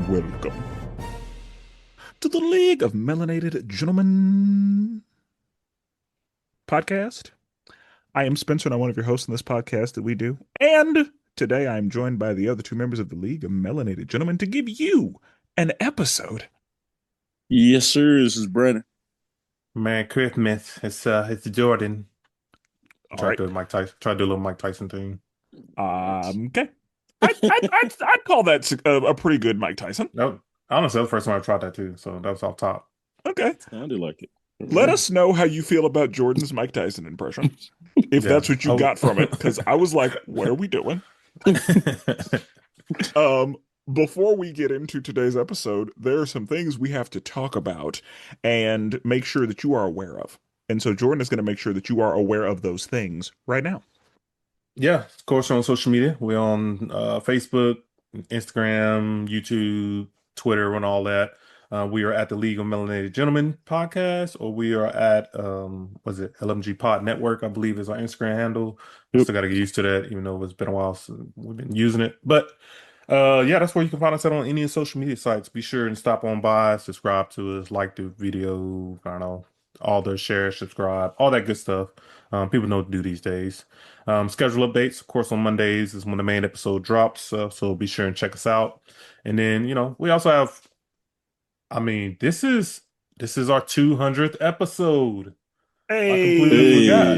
welcome to the League of Melanated Gentlemen podcast. I am Spencer, and I'm one of your hosts in this podcast that we do. And today I am joined by the other two members of the League of Melanated Gentlemen to give you an episode. Yes, sir. This is Brandon. Merry Christmas. It's Jordan. All right. Try to do a little Mike Tyson thing. Okay. I'd call that a pretty good Mike Tyson. No, honestly, that was the first time I tried that too. So that was off top. Okay. Sounded like it. Let us know how you feel about Jordan's Mike Tyson impression, if Yeah. that's what you got from it, because I was like, what are we doing? Before we get into today's episode, there are some things we have to talk about and make sure that you are aware of. And so Jordan is going to make sure that you are aware of those things right now. Yeah, of course, we're on social media. We're on Facebook, Instagram, YouTube, Twitter, and all that. We are at the League of Melanated Gentlemen podcast, or we are at LMG Pod Network, I believe is our Instagram handle. Yep. Still got to get used to that, even though it's been a while since we've been using it. But yeah, that's where you can find us at on any of the social media sites. Be sure and stop on by, subscribe to us, like the video, I don't know, all the share, subscribe, all that good stuff. People know what to do these days. Schedule updates, of course, on Mondays is when the main episode drops. So be sure and check us out. And then, we also have, this is our 200th episode. I completely forgot.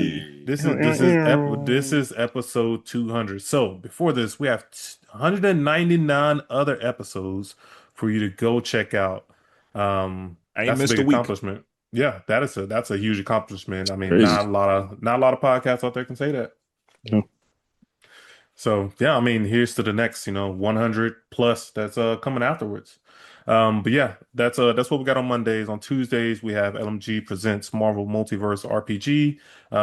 This is episode 200. So before this, we have 199 other episodes for you to go check out. That's a big accomplishment. Yeah, that's a huge accomplishment. Crazy. Not a lot of podcasts out there can say that. Yeah. So yeah, here's to the next, 100 plus that's coming afterwards. But yeah, that's what we got on Mondays. On Tuesdays, we have LMG presents Marvel Multiverse RPG.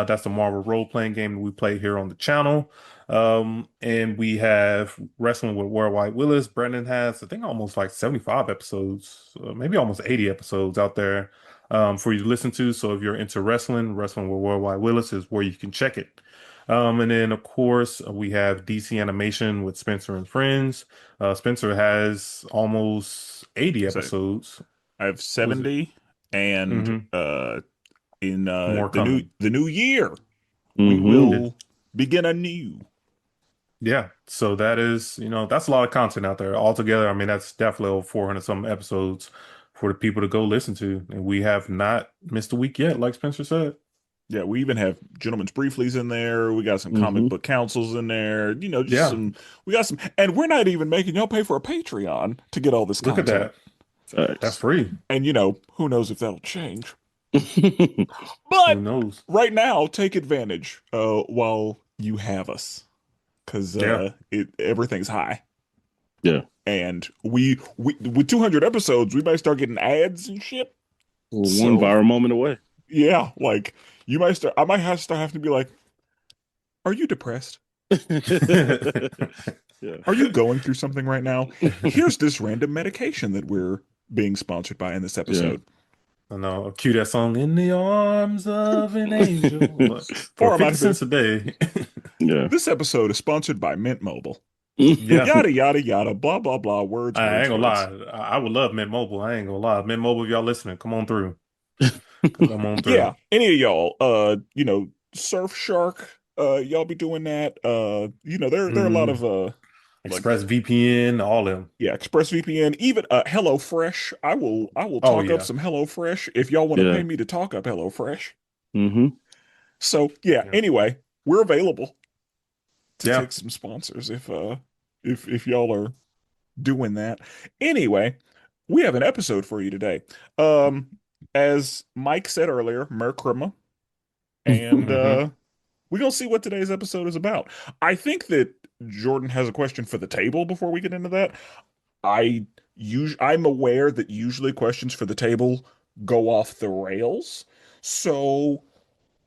That's the Marvel role-playing game that we play here on the channel. And we have Wrestling with Worldwide Willis. Brandon has, I think, almost like 75 episodes, maybe almost 80 episodes out there for you to listen to. So if you're into Wrestling with Worldwide Willis is where you can check it. And then, of course, we have DC Animation with Spenser and Friends. Spenser has almost 80 episodes. I have 70, and in More coming. the new year, Mhm. we will begin anew. Yeah, so that is, that's a lot of content out there altogether. That's definitely over 400 some episodes for the people to go listen to. And we have not missed a week yet, like Spencer said. Yeah, we even have Gentlemen's Brieflies in there. We got some comic book councils in there. We got some, and we're not even making y'all pay for a Patreon to get all this Look content. at that. That's free. And who knows if that'll change. Who But knows? right now, take advantage while you have us, because everything's high. Yeah. And we with 200 episodes, we might start getting ads and shit. One viral moment away. Yeah, like I might have to be like, are you depressed? Yeah. Are you going through something right now? Here's this random medication that we're being sponsored by in this episode. I know. Cue that song "In the Arms of an Angel" for Or 50 cents a day. Yeah. This episode is sponsored by Mint Mobile. Yeah. Yada yada yada, blah blah blah. Words. I ain't gonna words. lie. I would love Mint Mobile. I ain't gonna lie. Mint Mobile, if y'all listening, come on through. Come on through. Yeah, any of y'all, Surfshark, y'all be doing that. There are a lot of Express VPN, all them. yeah, ExpressVPN, even HelloFresh. I will talk up some HelloFresh if y'all want to pay me to talk up HelloFresh. Mm-hmm. So yeah, anyway, we're available to take some sponsors if y'all are doing that. Anyway, we have an episode for you today. As Mike said earlier, Merkrima, and we're gonna see what today's episode is about. I think that Jordan has a question for the table before we get into that. I'm aware that usually questions for the table go off the rails, so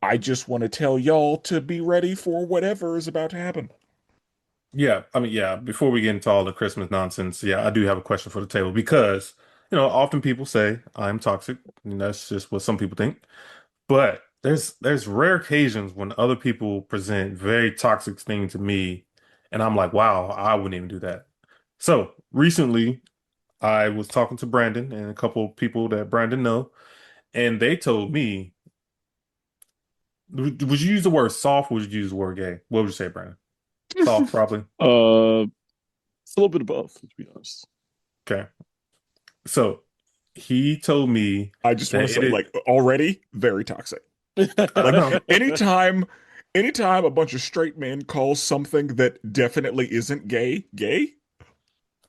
I just want to tell y'all to be ready for whatever is about to happen. Yeah, before we get into all the Christmas nonsense, I do have a question for the table because, often people say I'm toxic, and that's just what some people think. But there's rare occasions when other people present very toxic things to me, and I'm like, wow, I wouldn't even do that. So recently, I was talking to Brandon and a couple of people that Brandon know, and they told me, would you use the word soft or would you use the word gay? What would you say, Brandon? Soft, probably. It's a little bit of both, to be honest. Okay. So he told me I just want that to it say, is, like, already very toxic. I Like, know. anytime a bunch of straight men call something that definitely isn't gay,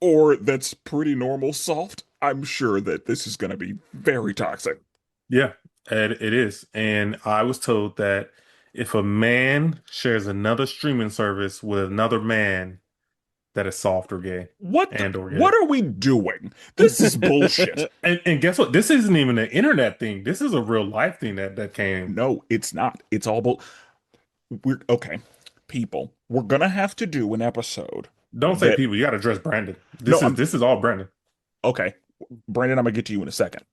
or that's pretty normal soft, I'm sure that this is going to be very toxic. Yeah, it is. And I was told that if a man shares another streaming service with another man, that is soft or gay or What gay. are we doing? This is bullshit. And guess what? This isn't even an internet thing. This is a real life thing that came. No, it's not. It's all we're okay. People, we're gonna have to do an episode Don't say that people. You got to address Brandon. no, This is all Brandon. okay. Brandon, I'm gonna get to you in a second.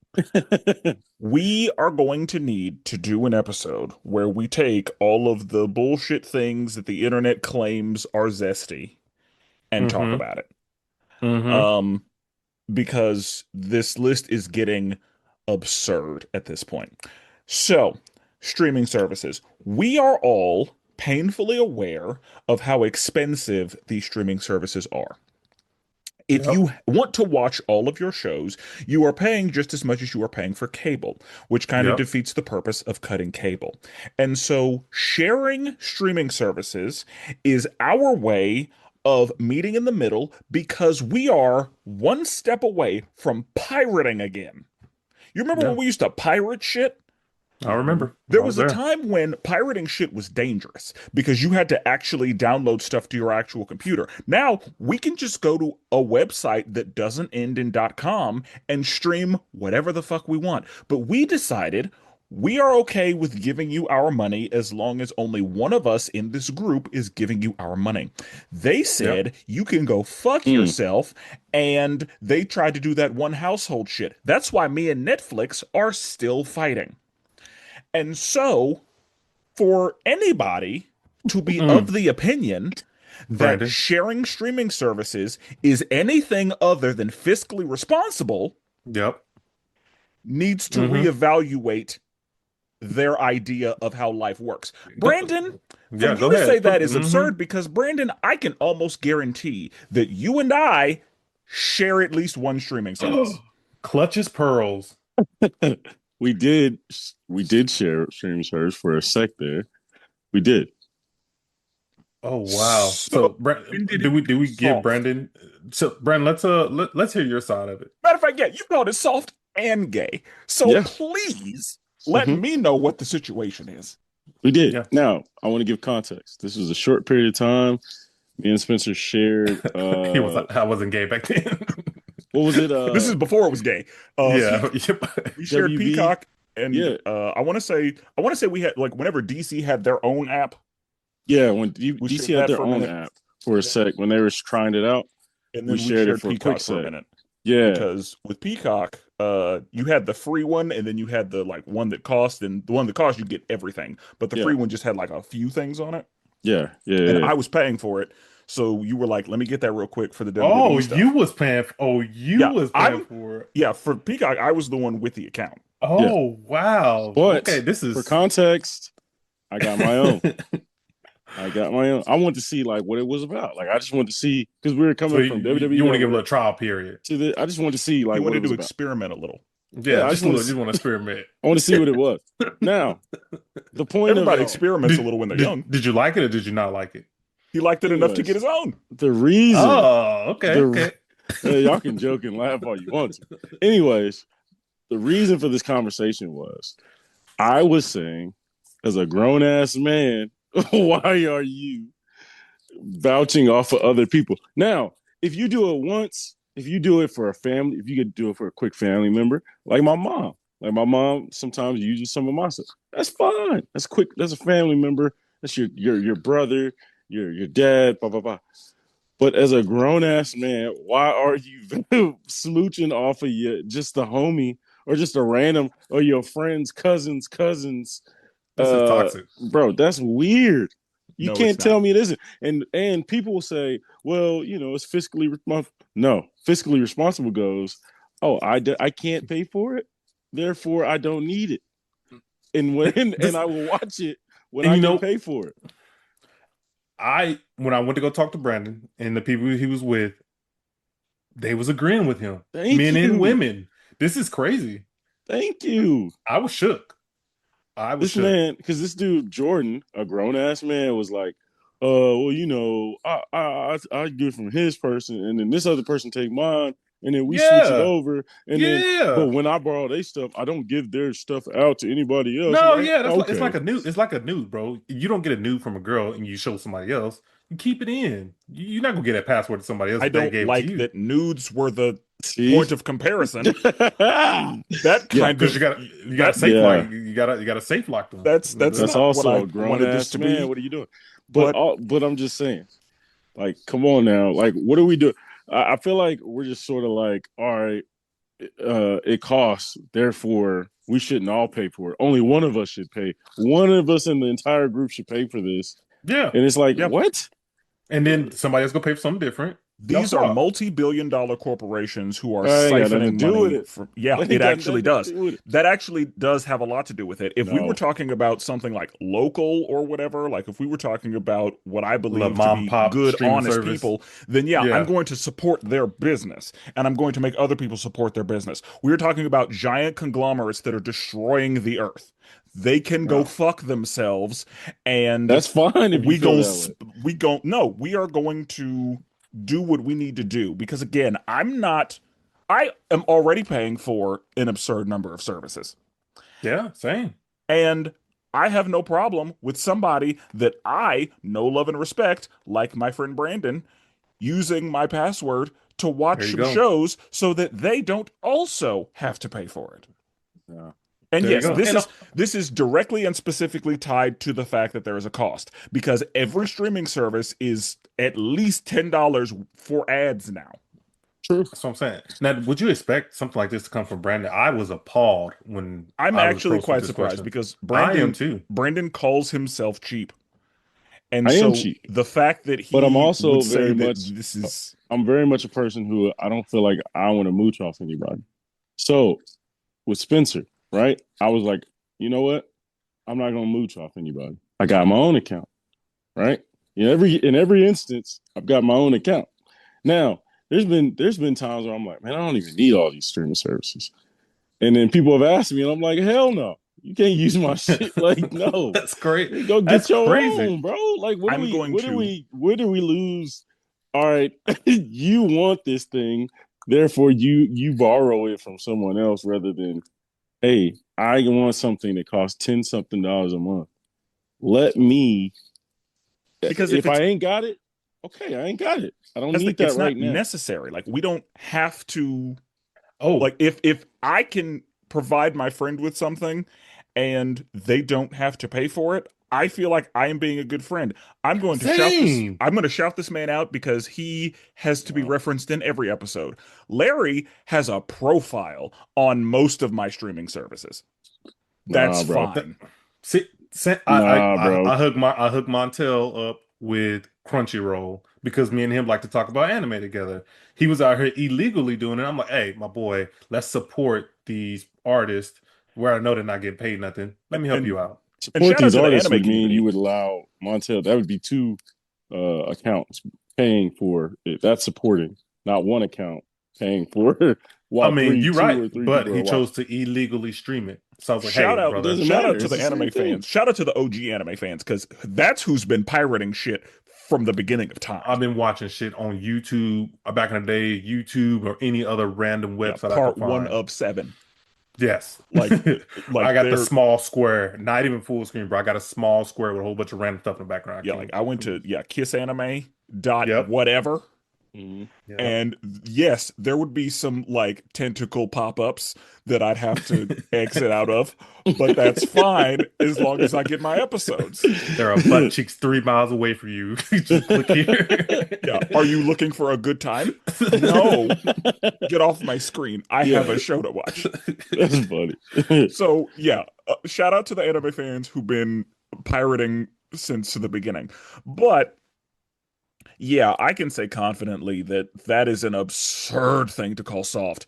We are going to need to do an episode where we take all of the bullshit things that the internet claims are zesty and talk Mm-hmm. about it. Mm-hmm. Um, because this list is getting absurd at this point. So, streaming services. We are all painfully aware of how expensive these streaming services are. If Yep. you want to watch all of your shows, you are paying just as much as you are paying for cable, which kind of Yep. defeats the purpose of cutting cable. And so, sharing streaming services is our way of meeting in the middle because we are one step away from pirating again. You remember Yeah. when we used to pirate shit? I remember. There I was was a there. time when pirating shit was dangerous because you had to actually download stuff to your actual computer. Now we can just go to a website that doesn't end in .com and stream whatever the fuck we want. But we decided we are okay with giving you our money as long as only one of us in this group is giving you our money. They Yep. said you can go fuck Mm. yourself, and they tried to do that one household shit. That's why me and Netflix are still fighting. And so, for anybody to be of Mm. the opinion that Brandon. sharing streaming services is anything other than fiscally responsible Yep. needs to Mm-hmm. reevaluate their idea of how life works. Brandon, for Yeah, you go to say ahead. that is Mm-hmm. absurd because, Brandon, I can almost guarantee that you and I share at least one streaming service. Clutches pearls. we did we did share stream service for a sec there. We did. Oh wow. So, So when did do it we become give soft? Brandon so Brandon, let's hear your side of it. Matter of fact, yeah, you called it soft and gay. So Yeah. please let Hmm. me know what the situation is. We did. Yeah. Now, I want to give context. This was a short period of time. Me and Spencer shared I wasn't gay back then. what was it? This is before it was gay. So Yeah. Yep. we shared WB. Peacock, and Yeah. I want to say we had like whenever DC had their own app, Yeah, when we DC shared had that their for a own minute, app for a sec when they were trying it out, and we then we shared it shared for a quick Peacock for a sec. minute. Yeah. Because with Peacock, you had the free one, and then you had the like one that cost, and the one that cost you get everything, but the Yeah. free one just had like a few things on it, Yeah. Yeah. and Yeah. I was paying for it. So you were like, "Let me get that real quick for the Oh, WWE stuff." you Yeah, was paying I'm for it. yeah, for Peacock, I was the one with the account. Yeah. Oh wow. Okay, But this for is context, I got my own. I got my own. I wanted to see like what it was about. Like I just wanted to see because we were so coming from you WWE want to give a Network little trial period. to the. I just wanted to see He like what it wanted was to about. experiment a little. Yeah, Yeah, I just just a want little, to. just want to experiment. I want to see what it was. Now, the point of Everybody it all. experiments a little when they're young. Did you like it or did you not like it? He liked it enough to get Anyways, his own. the reason Oh, okay, the okay. y'all can joke and laugh all you want to. Anyways, the reason for this conversation was I was saying, as a grown ass man, why are you vouching off of other people? Now, if you do it once, if you do it for a family, if you could do it for a quick family member, like my mom sometimes uses some of my stuff. That's fine. That's quick. That's a family member. That's your brother, your dad, blah blah blah. But as a grown ass man, why are you smooching off of just the homie or just a random or your friends, cousins? This is Uh, toxic. Bro, that's weird. You No, it's can't tell not. me it isn't. And people will say, well, it's fiscally responsible. No, fiscally responsible goes, oh, I can't pay for it, therefore I don't need it, and and I will watch it when I can pay for it. When I went to go talk to Brandon and the people he was with, they was agreeing with him. Thank Men you. and women. This is crazy. Thank you. I was shook. This man, because this dude Jordan, a grown ass man, was like, well, you know, I get from his person, and then this other person take mine, and then we switch it over, and then but when I borrow their stuff, I don't give their stuff out to anybody else. No, like, yeah, it's like a nude. It's like a nude, bro. You don't get a nude from a girl and you show somebody else. You keep it in. You're not gonna get that password to somebody else. I don't like that nudes were the point of comparison. That kind of you got safe lock. You got to safe lock them. That's also what I a grown wanted ass this to man. be. What are you doing? But I'm just saying, like, come on now. Like, what are we doing? I feel like we're just sort of like, all right, it costs, therefore we shouldn't all pay for it. Only one of us should pay. One of us in the entire group should pay for this. Yeah. And it's like, what? And then somebody else gonna pay for something different. These are multi-billion-dollar corporations who are siphoning money from. Yeah, it actually does. That actually does have a lot to do with it. If we were talking about something like local or whatever, like if we were talking about what I believe to be good, honest people, then I'm going to support their business and I'm going to make other people support their business. We're talking about giant conglomerates that are destroying the earth. They can go fuck themselves, and that's fine. If we are going to do what we need to do, because again, I am already paying for an absurd number of services. Yeah, same. And I have no problem with somebody that I know, love, and respect, like my friend Brandon, using my password to watch some shows so that they don't also have to pay for it. Yeah. And yes, this is directly and specifically tied to the fact that there is a cost, because every streaming service is at least $10 for ads now. True. That's what I'm saying. Now, would you expect something like this to come from Brandon? I was appalled when I'm actually quite surprised because Brandon calls himself cheap. And I so am cheap. The fact that he but I'm also would very say much that this is I'm very much a person who I don't feel like I want to mooch off anybody. So with Spenser, right? I was like, you know what? I'm not gonna mooch off anybody. I got my own account, right? In every instance, I've got my own account. Now, there's been times where I'm like, man, I don't even need all these streaming services. And then people have asked me, and I'm like, hell no. You can't use my shit. Like, no. That's great. Go get your own, bro. Like, where do we lose? All right, you want this thing, therefore you borrow it from someone else rather than, hey, I want something that costs $10-something a month. Let me, because if I ain't got it, okay, I ain't got it. I don't need that right now. It's not necessary. Like, we don't have to. Like if I can provide my friend with something and they don't have to pay for it, I feel like I am being a good friend. I'm going to shout this man out because he has to be referenced in every episode. Larry has a profile on most of my streaming services. That's fine. I hook Montel up with Crunchyroll because me and him like to talk about anime together. He was out here illegally doing it. I'm like, hey, my boy, let's support these artists where I know they're not getting paid nothing. Let me help you out. Support these artists would mean you would allow Montel. That would be two accounts paying for it. That's supporting, not one account paying for it. I mean, you're right, but he chose to illegally stream it. So I was like, shout out to the anime fans. Shout out to the OG anime fans, because that's who's been pirating shit from the beginning of time. I've been watching shit on YouTube back in the day, YouTube or any other random website. Part 1 of 7. Yes, like I got the small square, not even full screen, bro. I got a small square with a whole bunch of random stuff in the background. I went to kissanime.whatever. Mm-hmm. Yeah. And yes, there would be some like tentacle pop-ups that I'd have to exit out of, but that's fine as long as I get my episodes. There are butt cheeks 3 miles away from you. Just click here. Yeah. Are you looking for a good time? No. Get off my screen. I have a show to watch. That's funny. So shout out to the anime fans who've been pirating since the beginning. But Yeah, I can say confidently that that is an absurd thing to call soft.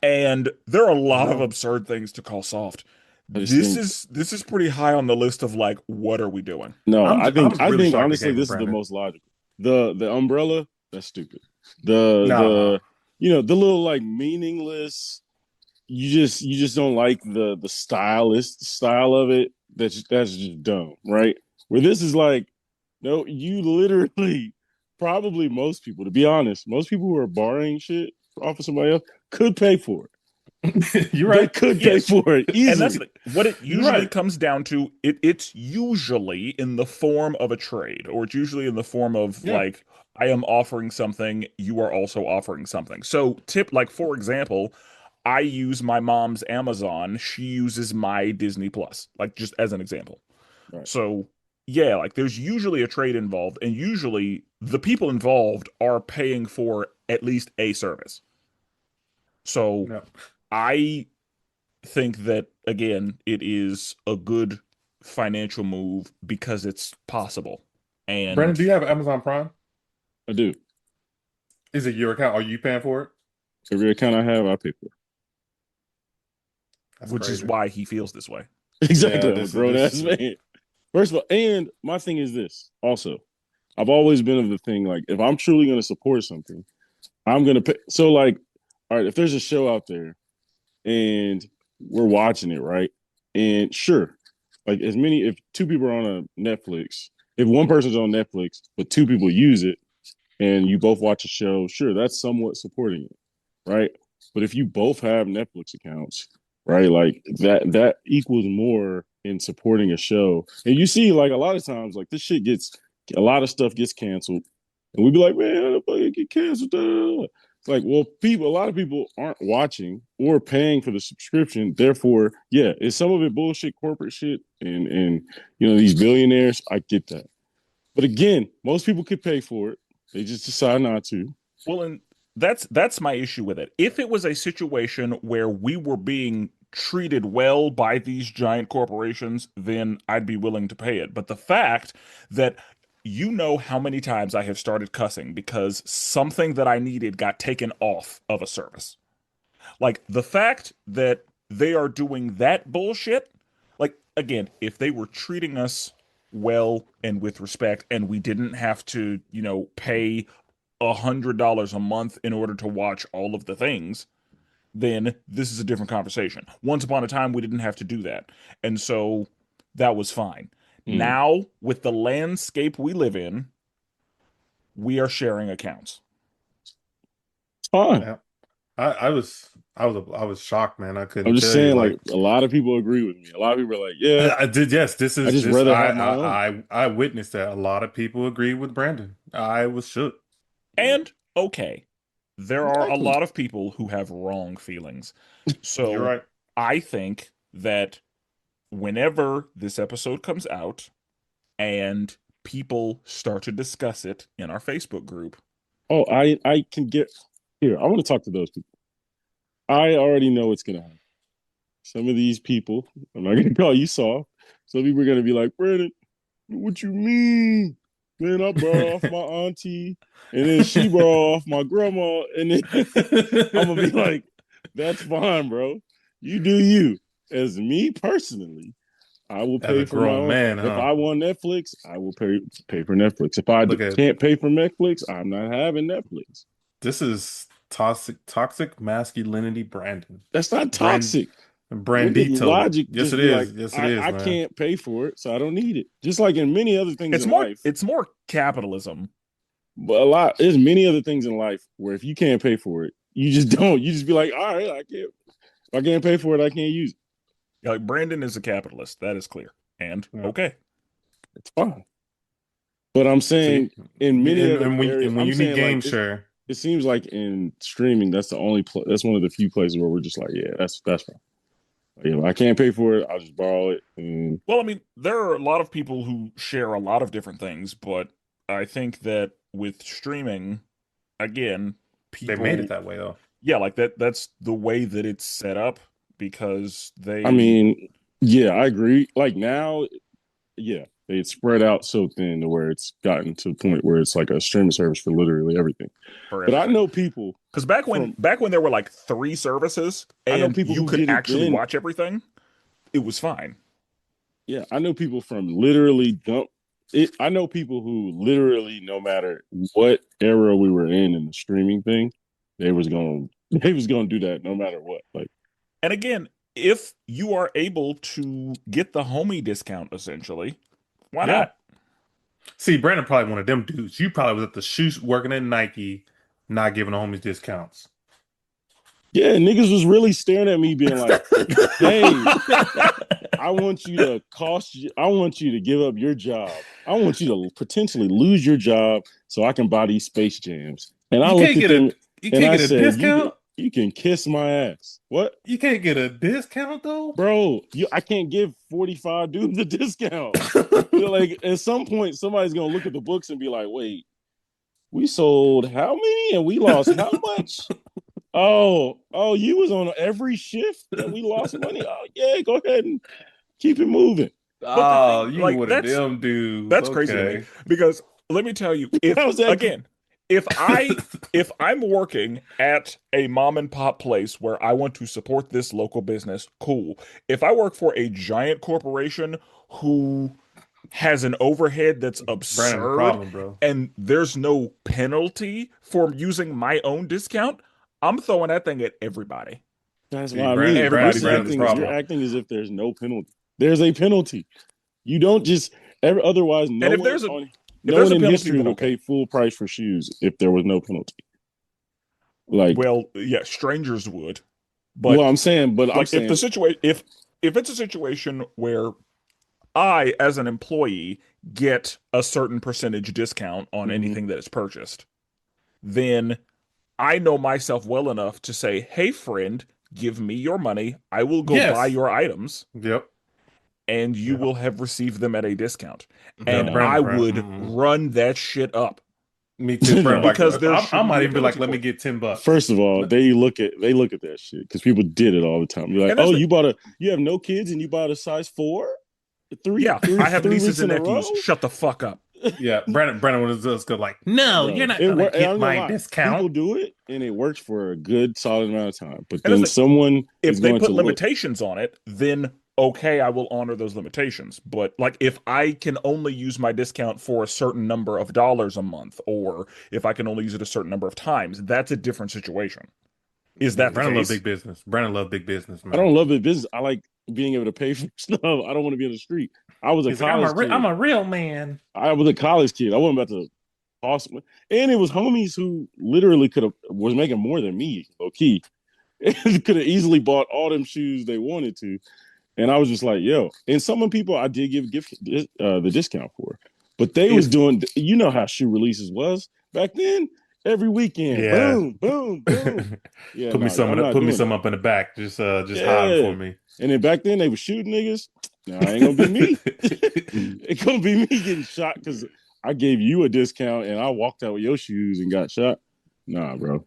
And there are a I lot of know. absurd things to call soft. I just think This is pretty high on the list of like, what are we doing? no, I'm I really think shocked it honestly came from this is the Brandon. most logical. The umbrella, that's stupid. Nah, The you know, the little like meaningless, you just don't like the style of it. That's just dumb, right? Where this is like, no, you literally probably most people, to be honest, most people who are borrowing shit off of somebody else could pay for it. you're They right. could pay Yes. for it And that's easily. what it You're usually right. comes down to. It's usually in the form of a trade, or it's usually in the form of Yeah. like, I am offering something, you are also offering something. So, tip like for example, I use my mom's Amazon, she uses my Disney Plus, like just as an example. Right. So, yeah, like there's usually a trade involved, and usually the people involved are paying for at least a service. So, No. I think that again, it is a good financial move because it's possible. Brandon, And do you have Amazon Prime? I do. Is it your account? Are you paying for it? Every account I have, I pay for. That's which is crazy. why he feels this way. Yeah, Exactly. I'm a this is grown ass man. First of all, and my thing is this also. I've always been of the thing like if I'm truly gonna support something, I'm gonna pay. So like, all right, if there's a show out there and we're watching it, right? And sure, like as many if two people are on a Netflix, if one person's on Netflix, but two people use it and you both watch a show, sure, that's somewhat supporting it, right? But if you both have Netflix accounts, right, like that equals more in supporting a show. And you see, like a lot of times, like this shit gets a lot of stuff gets canceled, and we'd be like, man, how the fuck it get canceled? It's like, well, people, a lot of people aren't watching or paying for the subscription. Therefore, yeah, is some of it bullshit, corporate shit, and you know these billionaires. I get that, but again, most people could pay for it. They just decide not to. Well, and that's my issue with it. If it was a situation where we were being treated well by these giant corporations, then I'd be willing to pay it. But the fact that you know how many times I have started cussing because something that I needed got taken off of a service. Like the fact that they are doing that bullshit, like again, if they were treating us well and with respect and we didn't have to, pay $100 a month in order to watch all of the things, then this is a different conversation. Once upon a time, we didn't have to do that. And so that was fine. Mm. Now, with the landscape we live in, we are sharing accounts. It's fine. Yeah. I was shocked, man. I I'm couldn't just tell you. saying, like Like a lot of people agree with me. A lot of people are like, yeah, I did. Yes, this I is just this. rather have my own. I witnessed that. A lot of people agree with Brandon. I was shook. And okay, there are a Exactly. lot of people who have wrong feelings. You're So right. I think that whenever this episode comes out and people start to discuss it in our Facebook group, Oh, I can get here. I want to talk to those people. I already know what's gonna happen. Some of these people, I'm not gonna call you soft. Some people are gonna be like, Brandon, what you mean? Man, I borrow off my auntie, and then she borrow off my grandma, and then I'm gonna be like, that's fine, bro. You do you. As me personally, I will As pay a for my grown own. man, If huh? I want Netflix, I will pay for Netflix. If Look at can't pay for Netflix, I'm not having Netflix. this is toxic masculinity, Brandon. That's not Brand toxic. Wouldn't Brandito. logic Yes, just it be like, is. Yes, it is, I man. can't pay for it, so I don't need it. Just like in many other things it's in more life, it's more capitalism. but there's many other things in life where if you can't pay for it, you just don't. You just be like, all right, I can't. If I can't pay for it, I can't use it. Like Brandon is a capitalist, that is clear. And Yeah. okay. It's fine. But I'm See, saying in many other areas, when I'm you need saying like game share, it seems like in streaming, that's the only that's one of the few places where we're just like, yeah, that's fine. You know, I can't pay for it. I'll just borrow it. And Well, I mean, there are a lot of people who share a lot of different things, but I think that with streaming, again, they made it people, that way though. yeah, like that's the way that it's set up because I they mean, yeah, I agree. Like now, yeah. They had spread out so thin to where it's gotten to the point where it's like a streaming service for literally everything. But I know people because back when there were like 3 services I know and people you who could did it actually then. watch everything, it was fine. Yeah, I know people from literally dump it. I know people who literally, no matter what era we were in the streaming thing, they was gonna do that no matter what. Like, And again, if you are able to get the homie discount, essentially, why Yeah. not? See, Brandon probably one of them dudes. You probably was at the shoe working at Nike, not giving the homies discounts. yeah, niggas was really staring at me, being like, "Hey, I want you to give up your job. I want you to potentially lose your job so I can buy these Space Jams." And I looked at them and I said, discount. You can kiss my ass. What? You can't get a discount though, Bro, I can't give 45 dudes a discount. Like at some point, somebody's gonna look at the books and be like, "Wait, we sold how many and we lost how much?" Oh, you was on every shift that we lost money. Oh yeah, go ahead and keep it moving. Oh, Thing, you like, one of them dudes. That's crazy to me, because let me tell you, if I'm working at a mom and pop place where I want to support this local business, cool. If I work for a giant corporation who has an overhead that's absurd, problem, bro. and there's no penalty for using my own discount, I'm throwing that thing at everybody. That's what I mean. You're acting as if there's no penalty. There's a penalty. You don't just otherwise. No one in history would pay full price for shoes if there was no penalty. Like, well, yeah, strangers would. But I'm saying, if it's a situation where I, as an employee, get a certain percentage discount on anything that is purchased, then I know myself well enough to say, "Hey, friend, give me your money. I will go buy your items." Yep. And you will have received them at a discount. And I would run that shit up. Me too, because I might even be like, "Let me get $10." First of all, they look at that shit because people did it all the time. You're like, "Oh, you have no kids and you bought a size 4, 3." Yeah, I have nieces and nephews. Shut the fuck up. Yeah, Brandon was just good. Like, no, you're not gonna get my discount. People do it, and it works for a good solid amount of time. But then someone, if they put limitations on it, then okay, I will honor those limitations. But like, if I can only use my discount for a certain number of dollars a month, or if I can only use it a certain number of times, that's a different situation. Is that Brandon love big business? Brandon love big business, man. I don't love big business. I like being able to pay for stuff. I don't want to be on the street. I was a college kid. I'm a real man. I was a college kid. I wasn't about to awesome. And it was homies who literally was making more than me, low key. Could have easily bought all them shoes they wanted to. And I was just like, yo. And some people I did give the discount for. But they was doing, you know how shoe releases was back then. Every weekend, boom, boom, boom. Yeah, put me some up in the back, just hide for me. And then back then they were shooting niggas. Now it ain't gonna be me. It's gonna be me getting shot because I gave you a discount and I walked out with your shoes and got shot. Nah, bro.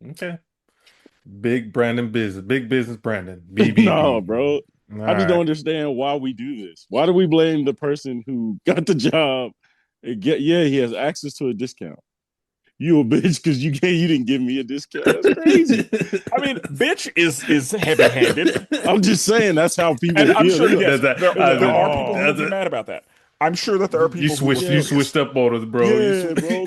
Okay. Big business Brandon. BB. No, bro. I just don't understand why we do this. Why do we blame the person who got the job and he has access to a discount? You a bitch because you didn't give me a discount. That's crazy. I mean, bitch is heavy-handed. I'm just saying that's how people feel. I'm sure there are people who would be mad about that. I'm sure that there are people you switched up orders, bro. Yeah, bro.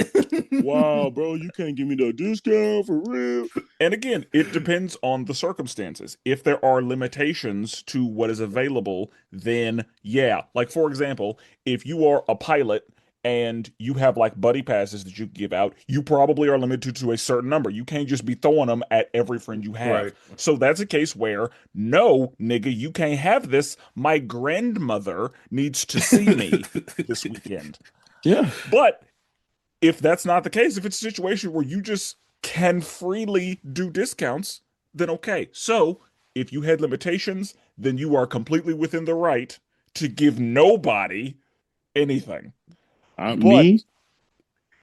Wow, bro, you can't give me no discount for real. And again, it depends on the circumstances. If there are limitations to what is available, then yeah. Like, for example, if you are a pilot and you have like buddy passes that you give out, you probably are limited to a certain number. You can't just be throwing them at every friend you have. Right. So that's a case where, no, nigga, you can't have this. My grandmother needs to see me this weekend. Yeah. But if that's not the case, if it's a situation where you just can freely do discounts, then okay. So if you had limitations, then you are completely within the right to give nobody anything. Me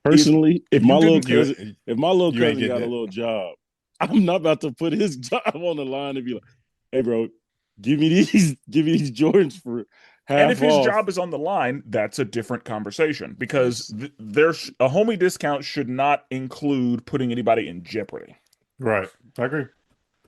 personally, if my little cousin got a little job, I'm not about to put his job on the line and be like, "Hey, bro, give me these Jordans And if half his off. job is on the line, that's a different conversation because Yes. there's a homie discount should not include putting anybody in jeopardy. Right. I agree.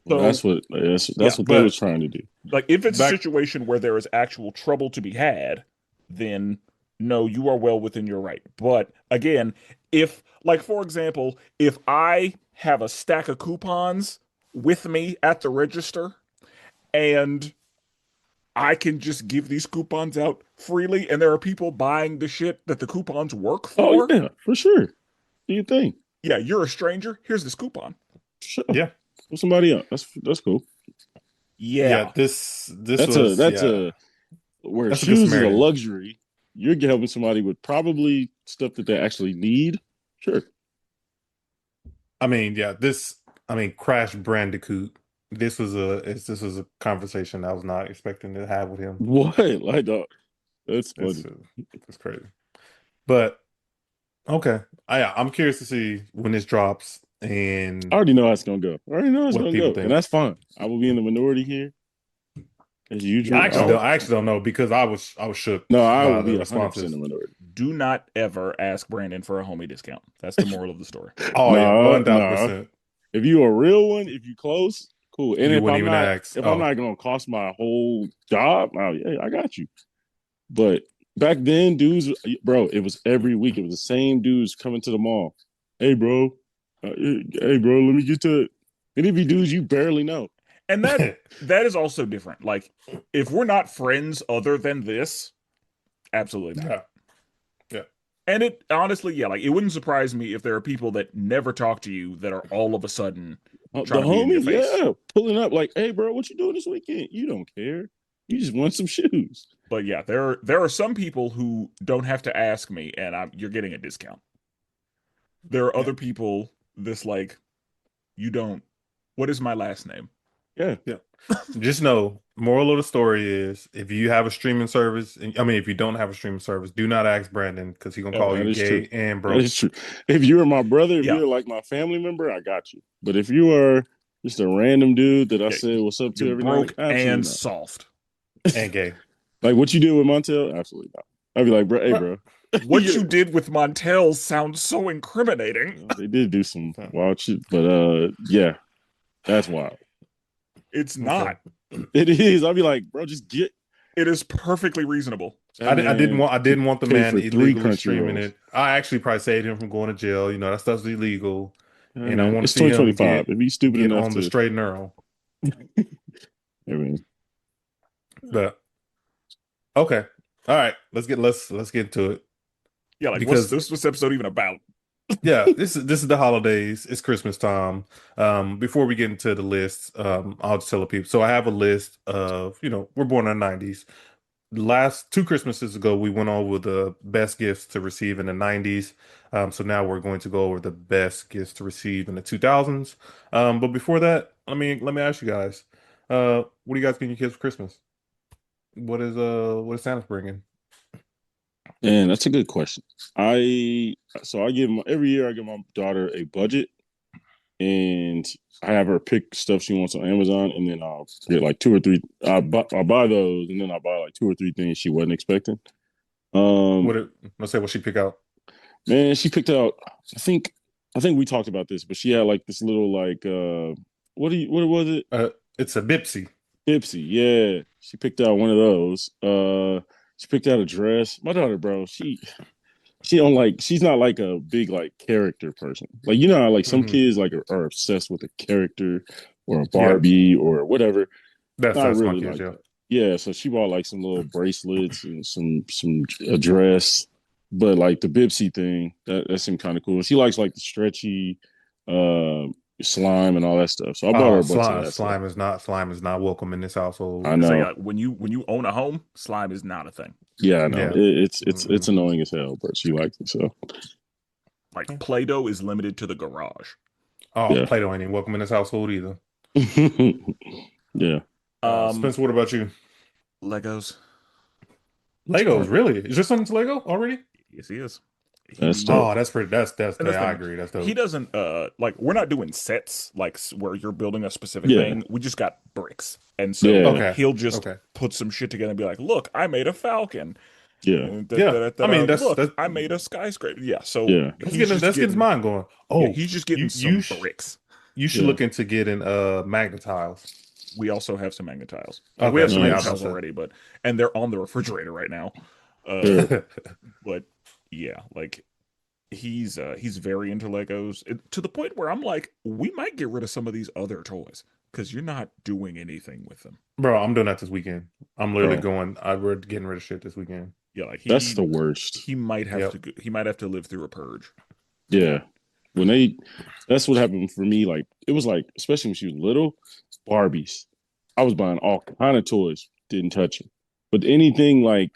Well, So that's yeah, what they was But trying to do. like if it's a back, situation where there is actual trouble to be had, then no, you are well within your right. But again, if like for example, if I have a stack of coupons with me at the register and I can just give these coupons out freely and there are people buying the shit that the coupons work Oh for, yeah, for sure. Do you think? yeah, you're a stranger. Here's this coupon. Sure. yeah, Put somebody up. That's cool. Yeah. this That's a was that's a where that's a good shoes is a Samaritan. luxury. You're helping somebody with probably stuff that they actually need. Sure. I mean, Crash Bandicoot. This was a conversation I was not expecting to have with him. What? Like that's It's funny. it's crazy. But okay, I'm curious to see when this drops I and already know how it's gonna go. I already know how it's what gonna people go, and think. that's fine. I will be in the minority here as I usual. actually don't. I actually don't know because I was shook No, I by will the be 100% in responses. the minority. Do not ever ask Brandon for a homie discount. That's the moral of the story. Oh yeah, No, 1000%. If you a real one, if you close, cool. And You wouldn't even ask. if I'm not gonna cost my whole job, oh yeah, I got you. But back then, dudes, bro, it was every week. It was the same dudes coming to the mall. Hey, bro. Hey, bro, let me get to it. And it be dudes you barely know. And that is also different. Like if we're not friends other than this, absolutely not. Yeah, yeah. And it honestly, yeah, like it wouldn't surprise me if there are people that never talk to you that are all of a sudden The trying to be in your homie, face. yeah, pulling up like, hey, bro, what you doing this weekend? You don't care. You just want some shoes. But yeah, there are some people who don't have to ask me, and you're getting a discount. There are Yeah. other people this like you don't. What is my last name? Yeah. Yeah. Just know, moral of the story is if you have a streaming service, if you don't have a streaming service, do not ask Brandon because he's gonna Oh, call that you is true. gay and That broke. is true. If you're my brother, if Yeah, you're like my family member, I got you. But if you are just a random dude that I yeah, say what's up you're to every now and broke then, absolutely and not. soft. And gay. Like what you did with Montel, absolutely not. I'd be like, bro, hey, bro. What you did with Montel sounds so incriminating. They did do some wild shit, but yeah, that's wild. It's Okay. not. It is. I'd be like, bro, just get. It is perfectly reasonable. I didn't want the pay man for 3 illegally country streaming rolls. it. I actually probably saved him from going to jail. That stuff's illegal. Yeah, And I man, want to it's see him 2025. If he's stupid get enough on the to, straight and narrow. I mean, But okay. All right. Let's get to it. Yeah, like Because what's this episode even about? yeah, this is the holidays. It's Christmas time. Before we get into the list, I'll just tell the people. So I have a list of, we're born in the 90s. Last 2 Christmases ago, we went over the best gifts to receive in the 90s. So now we're going to go over the best gifts to receive in the 2000s. But before that, let me ask you guys, what do you guys get your kids for Christmas? What is Santa bringing? and that's a good question. I give every year I give my daughter a budget, and I have her pick stuff she wants on Amazon, and then I'll get like 2 or 3. I buy those, and then I buy like 2 or 3 things she wasn't expecting. Let's say what she pick out. Man, she picked out. I think we talked about this, but she had like this little like what was it? It's a Bipsy. Ipsy, yeah. She picked out one of those. She picked out a dress. My daughter, bro, she don't like. She's not like a big like character person. Like how like some kids like are obsessed with a character or a Barbie or whatever. That's my Really kids, like yeah. that. Yeah, so she bought like some little bracelets and some a dress, but like the Bipsy thing that seemed kind of cool. She likes like the stretchy slime and all that stuff. So I bought her a bunch of that slime stuff. slime is not welcome in this household. I know. So yeah, when you own a home, slime is not a thing. Yeah, I know. Yeah. It's annoying as hell, but she likes it. So Like Play-Doh is limited to the garage. Oh, yeah. Play-Doh ain't even welcome in this household either. Yeah. Spencer, what about you? Legos. Legos, really? Is there something to Lego already? Yes, he is. That's He dope. Oh, that's pretty. and that's the I thing. agree. That's He dope. doesn't like we're not doing sets like where you're building a specific Yeah, thing. We just got bricks. And so yeah, Okay. he'll just Okay. put some shit together and be like, "Look, I made a falcon." yeah, Yeah. I mean, Look, I made a skyscraper. Yeah, so yeah, that's getting his mind going. yeah, Oh, he's just getting some bricks. you should yeah. look into getting magnet tiles. We also have some magnet tiles. Like we have Okay. some Yeah, magnet I'm Nice. tiles about already, and they're on the refrigerator right now. Uh, Good. to. but yeah, like he's very into Legos to the point where I'm like, we might get rid of some of these other toys because you're not doing anything with them. Bro, I'm doing that this weekend. I'm literally Bro, going. We're getting rid of shit this weekend. Yeah, like that's the worst. Yep. he might have to live through a purge. Yeah. When they, that's what happened for me. Like, it was like, especially when she was little, Barbies. I was buying all kind of toys, didn't touch it. But anything like,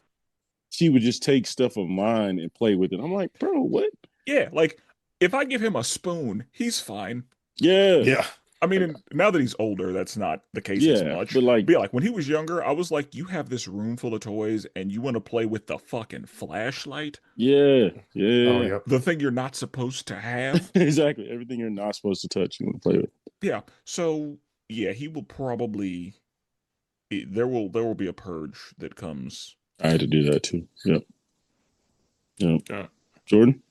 she would just take stuff of mine and play with it. I'm like, bro, what? Yeah, like if I give him a spoon, he's fine. Yeah. Yeah. I mean, Like, and now that he's older, that's not the case as yeah. much. But like, But yeah, like when he was younger, I was like, you have this room full of toys and you want to play with the fucking flashlight? yeah, Oh, yeah. yep. The thing you're not supposed to have? Exactly. Everything you're not supposed to touch, you want to play with. Yeah. So yeah, he will probably there will be a purge that comes. I had to do that too. Yep. Yep. Yeah. Jordan?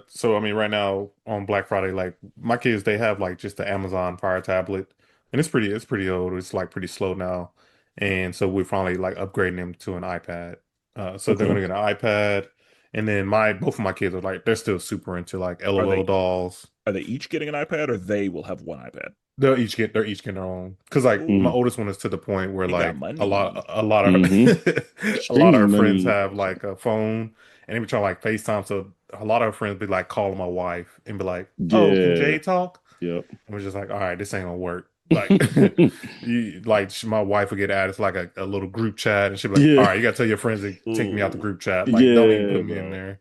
So I mean, right now on Black Friday, like my kids, they have like just the Amazon Fire tablet, and it's pretty old. It's like pretty slow now, and so we're finally like upgrading them to an iPad. So they're Okay. gonna get an iPad, and then my both of my kids are like they're still super into like Are LOL they dolls. are they each getting an iPad or they will have one iPad? They're each getting their own because like my Mm. Ooh, oldest one is to the point where he got like money. Mm-hmm. a lot of her Streaming friends money. have like a phone and they be trying to like FaceTime. So a lot of her friends be like calling my wife and be like, "Oh, can Yeah. Jay talk?" Yep. And we're just like, "All right, this ain't gonna work." Like, my wife would get added to like a little group chat and she'd be like, "All Yeah. right, you gotta tell your friends to take me out the Ooh. group chat. Like, don't even Yeah, put me in bro. there."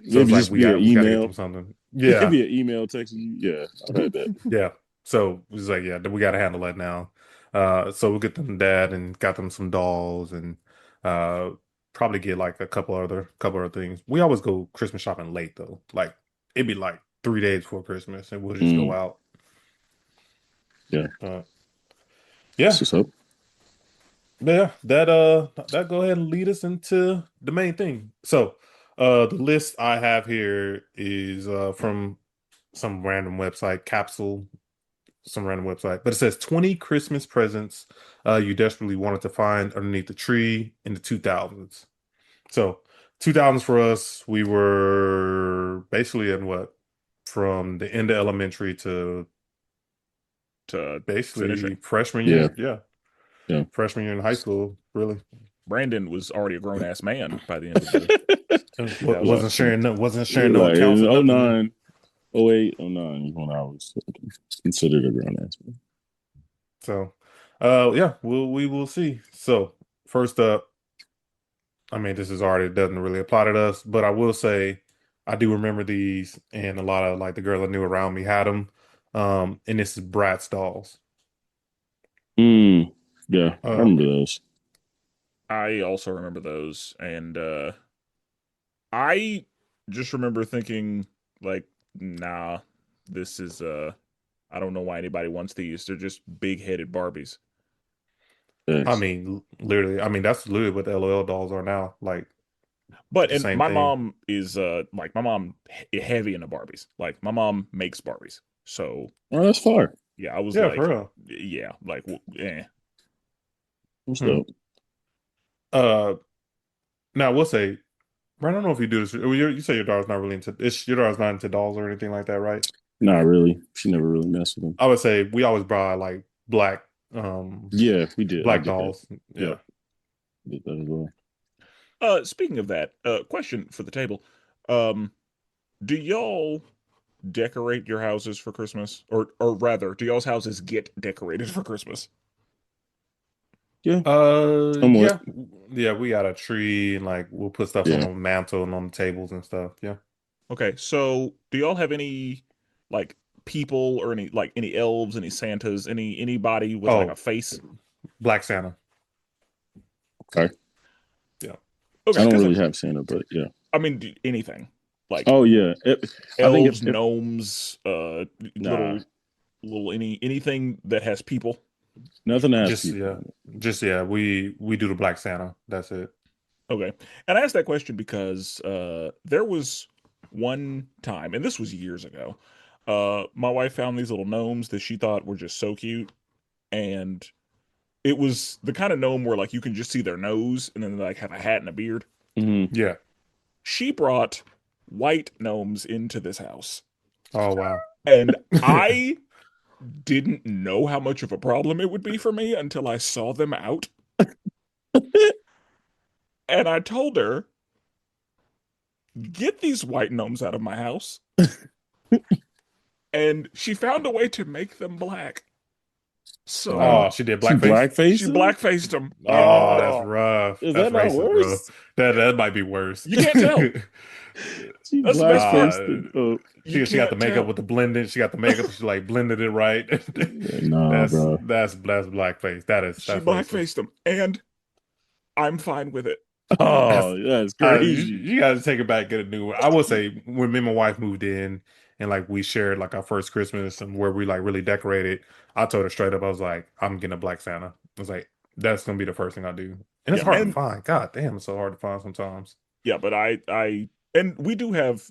So it's Maybe like just be an we gotta get them email. something. Yeah. Maybe an email texting you. Yeah, I've had that. Yeah. So it was like, yeah, we got to handle that now. So we'll get them dad and got them some dolls and uh probably get like a couple other things. We always go Christmas shopping late though. Like it'd be like 3 days before Christmas and we'll just go Mm, out. yeah. Uh, yeah. That's what's up. But yeah, that go ahead and lead us into the main thing. So the list I have here is from some random website, Capsule some random website, but it says 20 Christmas presents you desperately wanted to find underneath the tree in the 2000s. So 2000s for us, we were basically in what from the end of elementary to To basically finishing. freshman Yeah, year. Yeah, yeah. freshman year in high school. Really, Brandon was already a grown ass man by the end of the You're like, 2000s. wasn't you're sharing no like accounts in or nothing. 09, 08, 09 is when I was considered a grown ass man. So, yeah, we will see. So first up. I mean, this is already doesn't really apply to us, but I will say I do remember these, and a lot of like the girls I knew around me had them. And this is Bratz dolls. Mm, yeah, I Uh, remember those. I also remember those, and I just remember thinking like, nah, this is I don't know why anybody wants these. They're just big-headed Barbies. I Thanks. mean, literally, I mean that's literally what the LOL dolls are now. Like But the and same my thing. mom is like my mom heavy into Barbies. Like my mom makes Barbies. So Oh, that's far. yeah, I was Yeah, for like, real. yeah, like What's Hmm. up? Uh, Now we'll say, Brian, I don't know if you do this. You say your daughter's not really into. Your daughter's not into dolls or anything like that, right? Not really. She never really messed with them. I would say we always buy like Yeah, we did. I black get that. dolls. Yep, Yeah. did that as well. speaking of that, question for the table. Um, do y'all decorate your houses for Christmas? Or rather, do y'all's houses get decorated for Christmas? Yeah, somewhat. Yeah, yeah. We got a tree and like we'll put stuff on Yeah. the mantle and on the tables and stuff. Yeah. Okay, so do y'all have any like people or any elves, any Santas, anybody with like a Oh, face? Black Santa. Okay. Yeah. Okay, I don't because really have Santa, but yeah. I mean anything. Like Oh yeah, I think elves, if gnomes, nah, little anything that has people. nothing has Just people. yeah, just yeah. We do the Black Santa. That's it. Okay. And I asked that question because there was one time, and this was years ago, my wife found these little gnomes that she thought were just so cute. And it was the kind of gnome where like you can just see their nose and then they like have a hat and a beard. Mm-hmm. Yeah. She brought white gnomes into this house. Oh wow. And I didn't know how much of a problem it would be for me until I saw them out. And I told her, get these white gnomes out of my house. And she found a way to make them black. So Oh, she did She blackface. she blackfaced. blackfaced them. Oh, that's Oh, rough. is That's that not racist, bro. worse? That might be worse. You can't tell. She That's the best part. blackfaced it. Oh, You She got the can't makeup tell. with the blending. She got the makeup. She like blended it right. nah, bro. That's blackface. She That's racist. blackfaced them, and I'm fine with it. Oh, that's crazy. You got to take it back, get a new one. I will say when me and my wife moved in and like we shared like our first Christmas and where we like really decorated, I told her straight up, I was like, I'm getting a Black Santa. I was like, that's gonna be the first thing I do. And it's Yeah, hard to and find. God damn, it's so hard to find sometimes. yeah, but and we do have,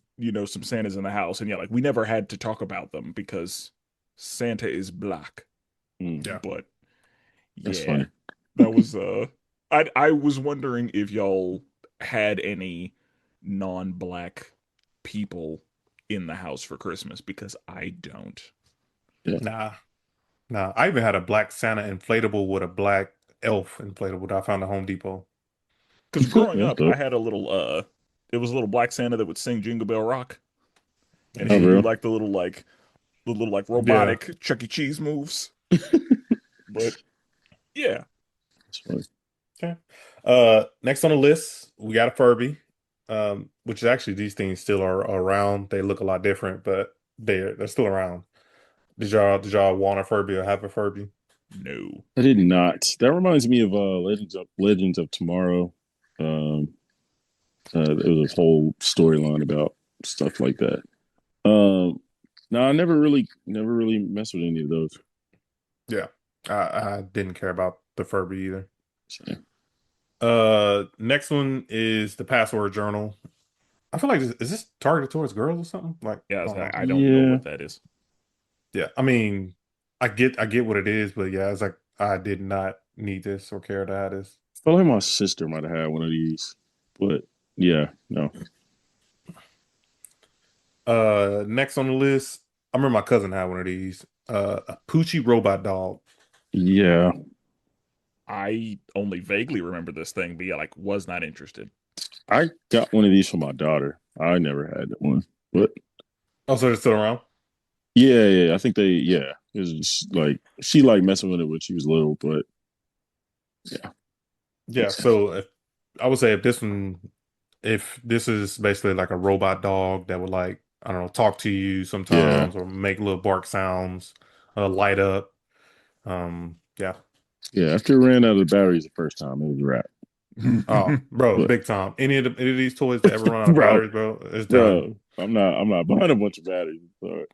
some Santas in the house, and yeah, like we never had to talk about them because Santa is black. Mm, Yeah. But that's yeah, funny. that was I was wondering if y'all had any non-black people in the house for Christmas because I don't. Yeah. Nah. I even had a Black Santa inflatable with a black elf inflatable that I found at Home Depot. Because growing That's up, I dope. had it was a little black Santa that would sing Jingle Bell Rock, and he Oh, would do bro. like the little like Yeah. robotic Chuck E. Cheese moves. But yeah, That's funny. Okay. Next on the list, we got a Furby. Which is actually these things still are around. They look a lot different, but they're still around. Did y'all want a Furby or have a Furby? no. I did not. That reminds me of Legends of Tomorrow. Um, there was a whole storyline about stuff like that. No, I never really messed with any of those. Yeah. I didn't care about the Furby either. So, Next one is the password journal. I feel like is this targeted towards girls or something? Like, Yeah, I don't know. I don't know yeah, what that is. Yeah, I mean, I get what it is, but yeah, it's like I did not need this or care to have this. I feel like my sister might have had one of these, but yeah, no, Next on the list, I remember my cousin had one of these. A Poochie robot dog. yeah, I only vaguely remember this thing, but yeah, like was not interested. I got one of these for my daughter. I never had one, but Oh, so they're still around? yeah, I think yeah, it was just like she liked messing with it when she was little, but yeah, Yeah. So I would say if this is basically like a robot dog that would like I don't know talk to you yeah, sometimes or make little bark sounds, light up. Yeah. yeah. After it ran out of the batteries the first time, it was a wrap. Oh, bro, But big time. Any of these toys that ever run out of bro, batteries, bro, it's done. bro, I'm not buying a bunch of batteries. Sorry.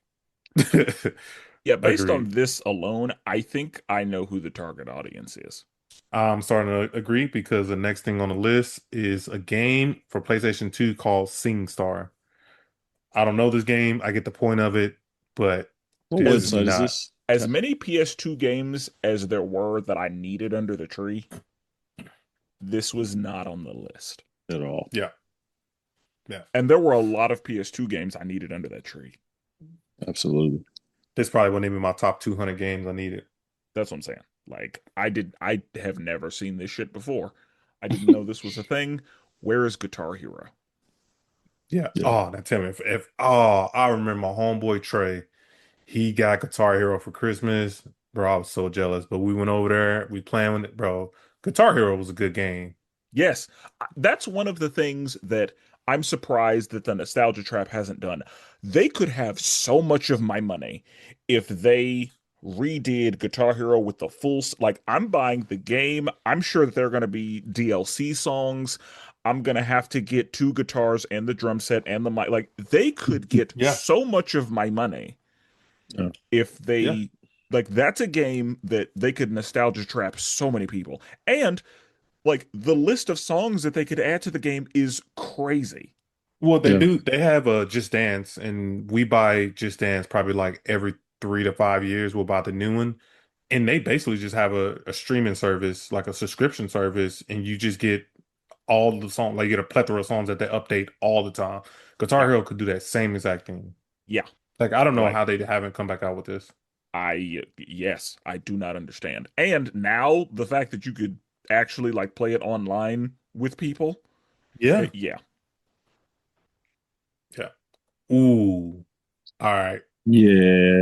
Yeah, based on Agreed. this alone, I think I know who the target audience is. I'm starting to agree because the next thing on the list is a game for PlayStation 2 called SingStar. I don't know this game. I get the point of it, but What this is As website is not. this? as many PS2 games as there were that I needed under the tree, this was not on the list. At all? Yeah. Yeah. And there were a lot of PS2 games I needed under that tree. Absolutely. This probably wasn't even my top 200 games I needed. That's what I'm saying. Like I have never seen this shit before. I didn't know this was a thing. Where is Guitar Hero? Yeah. Yeah. Oh, now tell me if I remember my homeboy Trey. He got Guitar Hero for Christmas. Bro, I was so jealous. But we went over there, we playing with it, bro. Guitar Hero was a good game. Yes, that's one of the things that I'm surprised that the Nostalgia Trap hasn't done. They could have so much of my money if they redid Guitar Hero with the full, like, I'm buying the game. I'm sure that there are going to be DLC songs. I'm gonna have to get 2 guitars and the drum set and the mic. Like they could get Yeah, so much of my money Yeah. if yeah. they like that's a game that they could nostalgia trap so many people. And like the list of songs that they could add to the game is crazy. Well, they Yeah. do. They have a Just Dance, and we buy Just Dance probably like every 3 to 5 years. We'll buy the new one, and they basically just have a streaming service, like a subscription service, and you just get all the songs. Like you get a plethora of songs that they update all the time. Guitar Yeah. Hero could do that same exact thing. Yeah. Like I don't know Like how they haven't come back out with this. yes, I do not understand. And now the fact that you could actually like play it online with people, Yeah, yeah. yeah. Ooh, all right. Yeah.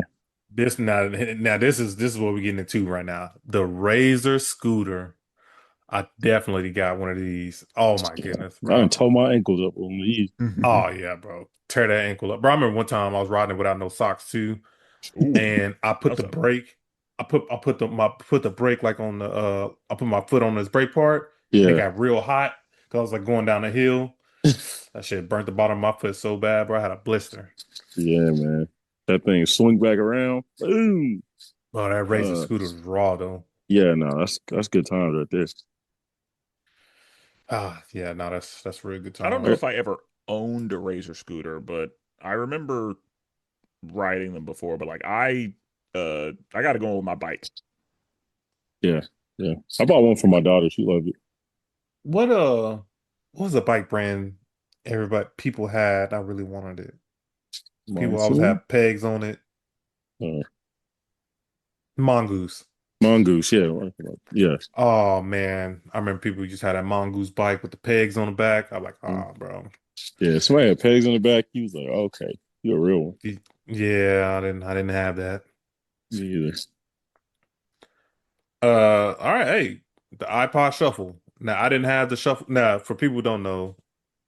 This now this is what we're getting into right now. The Razor scooter. I definitely got one of these. Oh my goodness, I done bro. tore my ankles up on these. Oh yeah, bro. Tear that ankle up. Bro, I remember one time I was riding it without no socks too, Ooh, and I put that's the a brake. I put the brake like on the I put my foot on this brake part, and it Yeah. got real hot because I was like going down the hill. That shit burnt the bottom of my foot so bad, bro. I had a blister. Yeah, man. That thing swing back around. Boom. Oh, that Razor Uh, scooter was raw though. yeah, no, that's good times right there. Ah, yeah, no, that's real good I don't know Uh, times. if I ever owned a Razor scooter, but I remember riding them before, but like I got to go with my bike. Yeah, yeah. I bought one for my daughter. She loved it. What what was a bike brand people had? I really wanted it. People always Monsoon? have pegs on it. Uh, Mongoose. Mongoose, yeah. Yeah. Oh man, I remember people just had that mongoose bike with the pegs on the back. I'm like, Mm. oh, bro. Yeah, somebody had pegs on the back. He was like, okay, you're a real one. Yeah, I didn't have that. Me either. All right, hey, the iPod Shuffle. Now I didn't have the shuffle. Now, for people who don't know,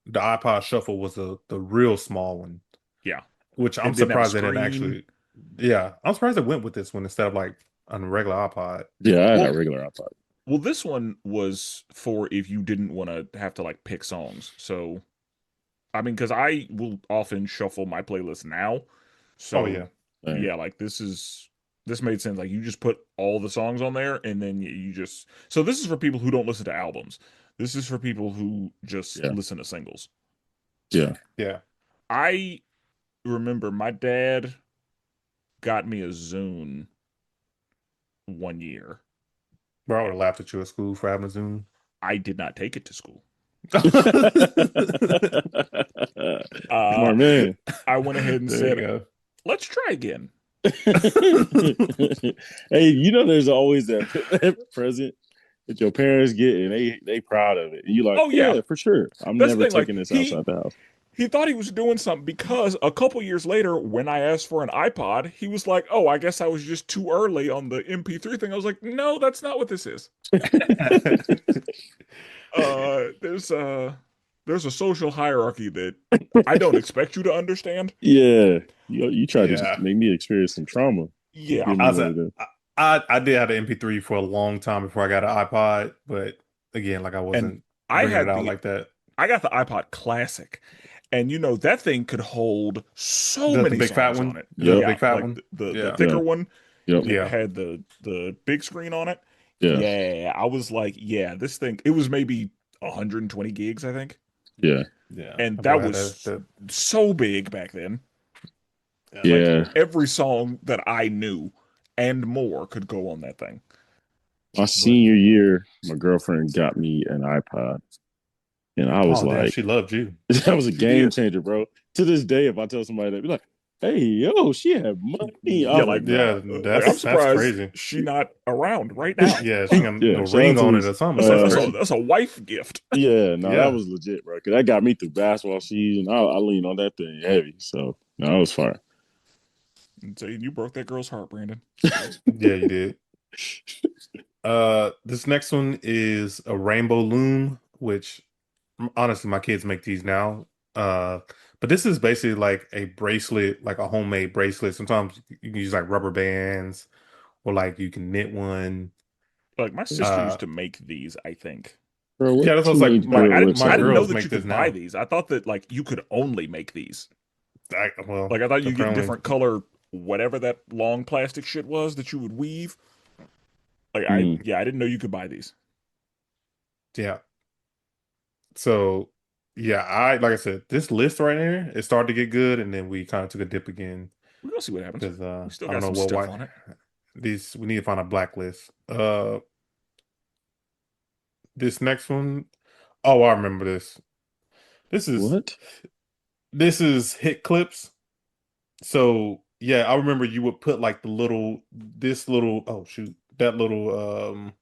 the iPod Shuffle was the real small one, Yeah. which I'm It didn't have a surprised they didn't screen. actually. Yeah, I'm surprised they went with this one instead of like on a regular iPod. Yeah, I had a Well, regular iPod. well, this one was for if you didn't want to have to like pick songs. So, I mean, because I will often shuffle my playlist now. Oh So, yeah, yeah, like this made sense. Like you just put all the songs on there and then you just so this is for people who don't listen to albums. This is for people who just Yeah, listen to singles. yeah. yeah. I remember my dad got me a Zune one year. Bro, I would have laughed at you at school for having a Zoom. I did not take it to school. Smart man. I went ahead and There you said, go. "Let's try again." Hey, you know there's always that present that your parents get and they proud of it. And you like, Oh yeah, yeah, for sure. I'm that's the never thing. Like taking this outside the house. he thought he was doing something because a couple years later, when I asked for an iPod, he was like, "Oh, I guess I was just too early on the MP3 thing." I was like, "No, that's not what this is." Uh, there's a there's a social hierarchy that I don't expect you to understand. Yeah. You tried to just Yeah. make me experience some trauma. Yeah, Give I me was one at, of them. I did have an MP3 for a long time before I got an iPod, but again, like I and wasn't I bringing it had out the like that. I got the iPod Classic, and you know that thing could hold so The many big fat songs on one, it. the Yep. Yeah, big fat like one. the Yeah, Yeah. thicker one Yep. that yeah. had the big screen on it. Yeah. Yeah, I was like, yeah, this thing. It was maybe 120 gigs, I think, Yeah. Yeah. and My boy that had that. was so big back then. Yeah. Like Yeah. every song that I knew and more could go on that thing. My But senior year, my girlfriend got me an iPod. And I was oh damn, like, she loved you. that was a She game did. changer, bro. To this day, if I tell somebody that, be like, hey, yo, she had money. I Yeah, was like, nah. Yeah, like I'm that's surprised crazy. she not around right now. Yeah, she got Yeah, a shout out ring to on it this. or something. That's crazy. That's a wife gift. Yeah, no, that Yeah, was legit, bro. Cause that got me through basketball season. I leaned on that thing heavy. So, no, that was fire. And so you broke that girl's heart, Brandon. yeah, you did. This next one is a rainbow loom, which honestly, my kids make these now. But this is basically like a bracelet, like a homemade bracelet. Sometimes you can use like rubber bands, or like you can knit one. Like my sister used Uh, to make these, I think. Bro, what Yeah, that's what I was like. teenage Like girl lives My I didn't know girls that make you this could buy now. these. I thought that like you could only make these. Well, Like I thought you get apparently, different color whatever that long plastic shit was that you would weave. Like Mm. I didn't know you could buy these. yeah. So, yeah, like I said, this list right here, it started to get good, and then we kind of took a dip again We're gonna see what happens. because We still I don't got know some what stuff why on it. we need to find a blacklist. This next one, oh, I remember this. This is What? this is hit clips. So yeah, I remember you would put like this little oh shoot that little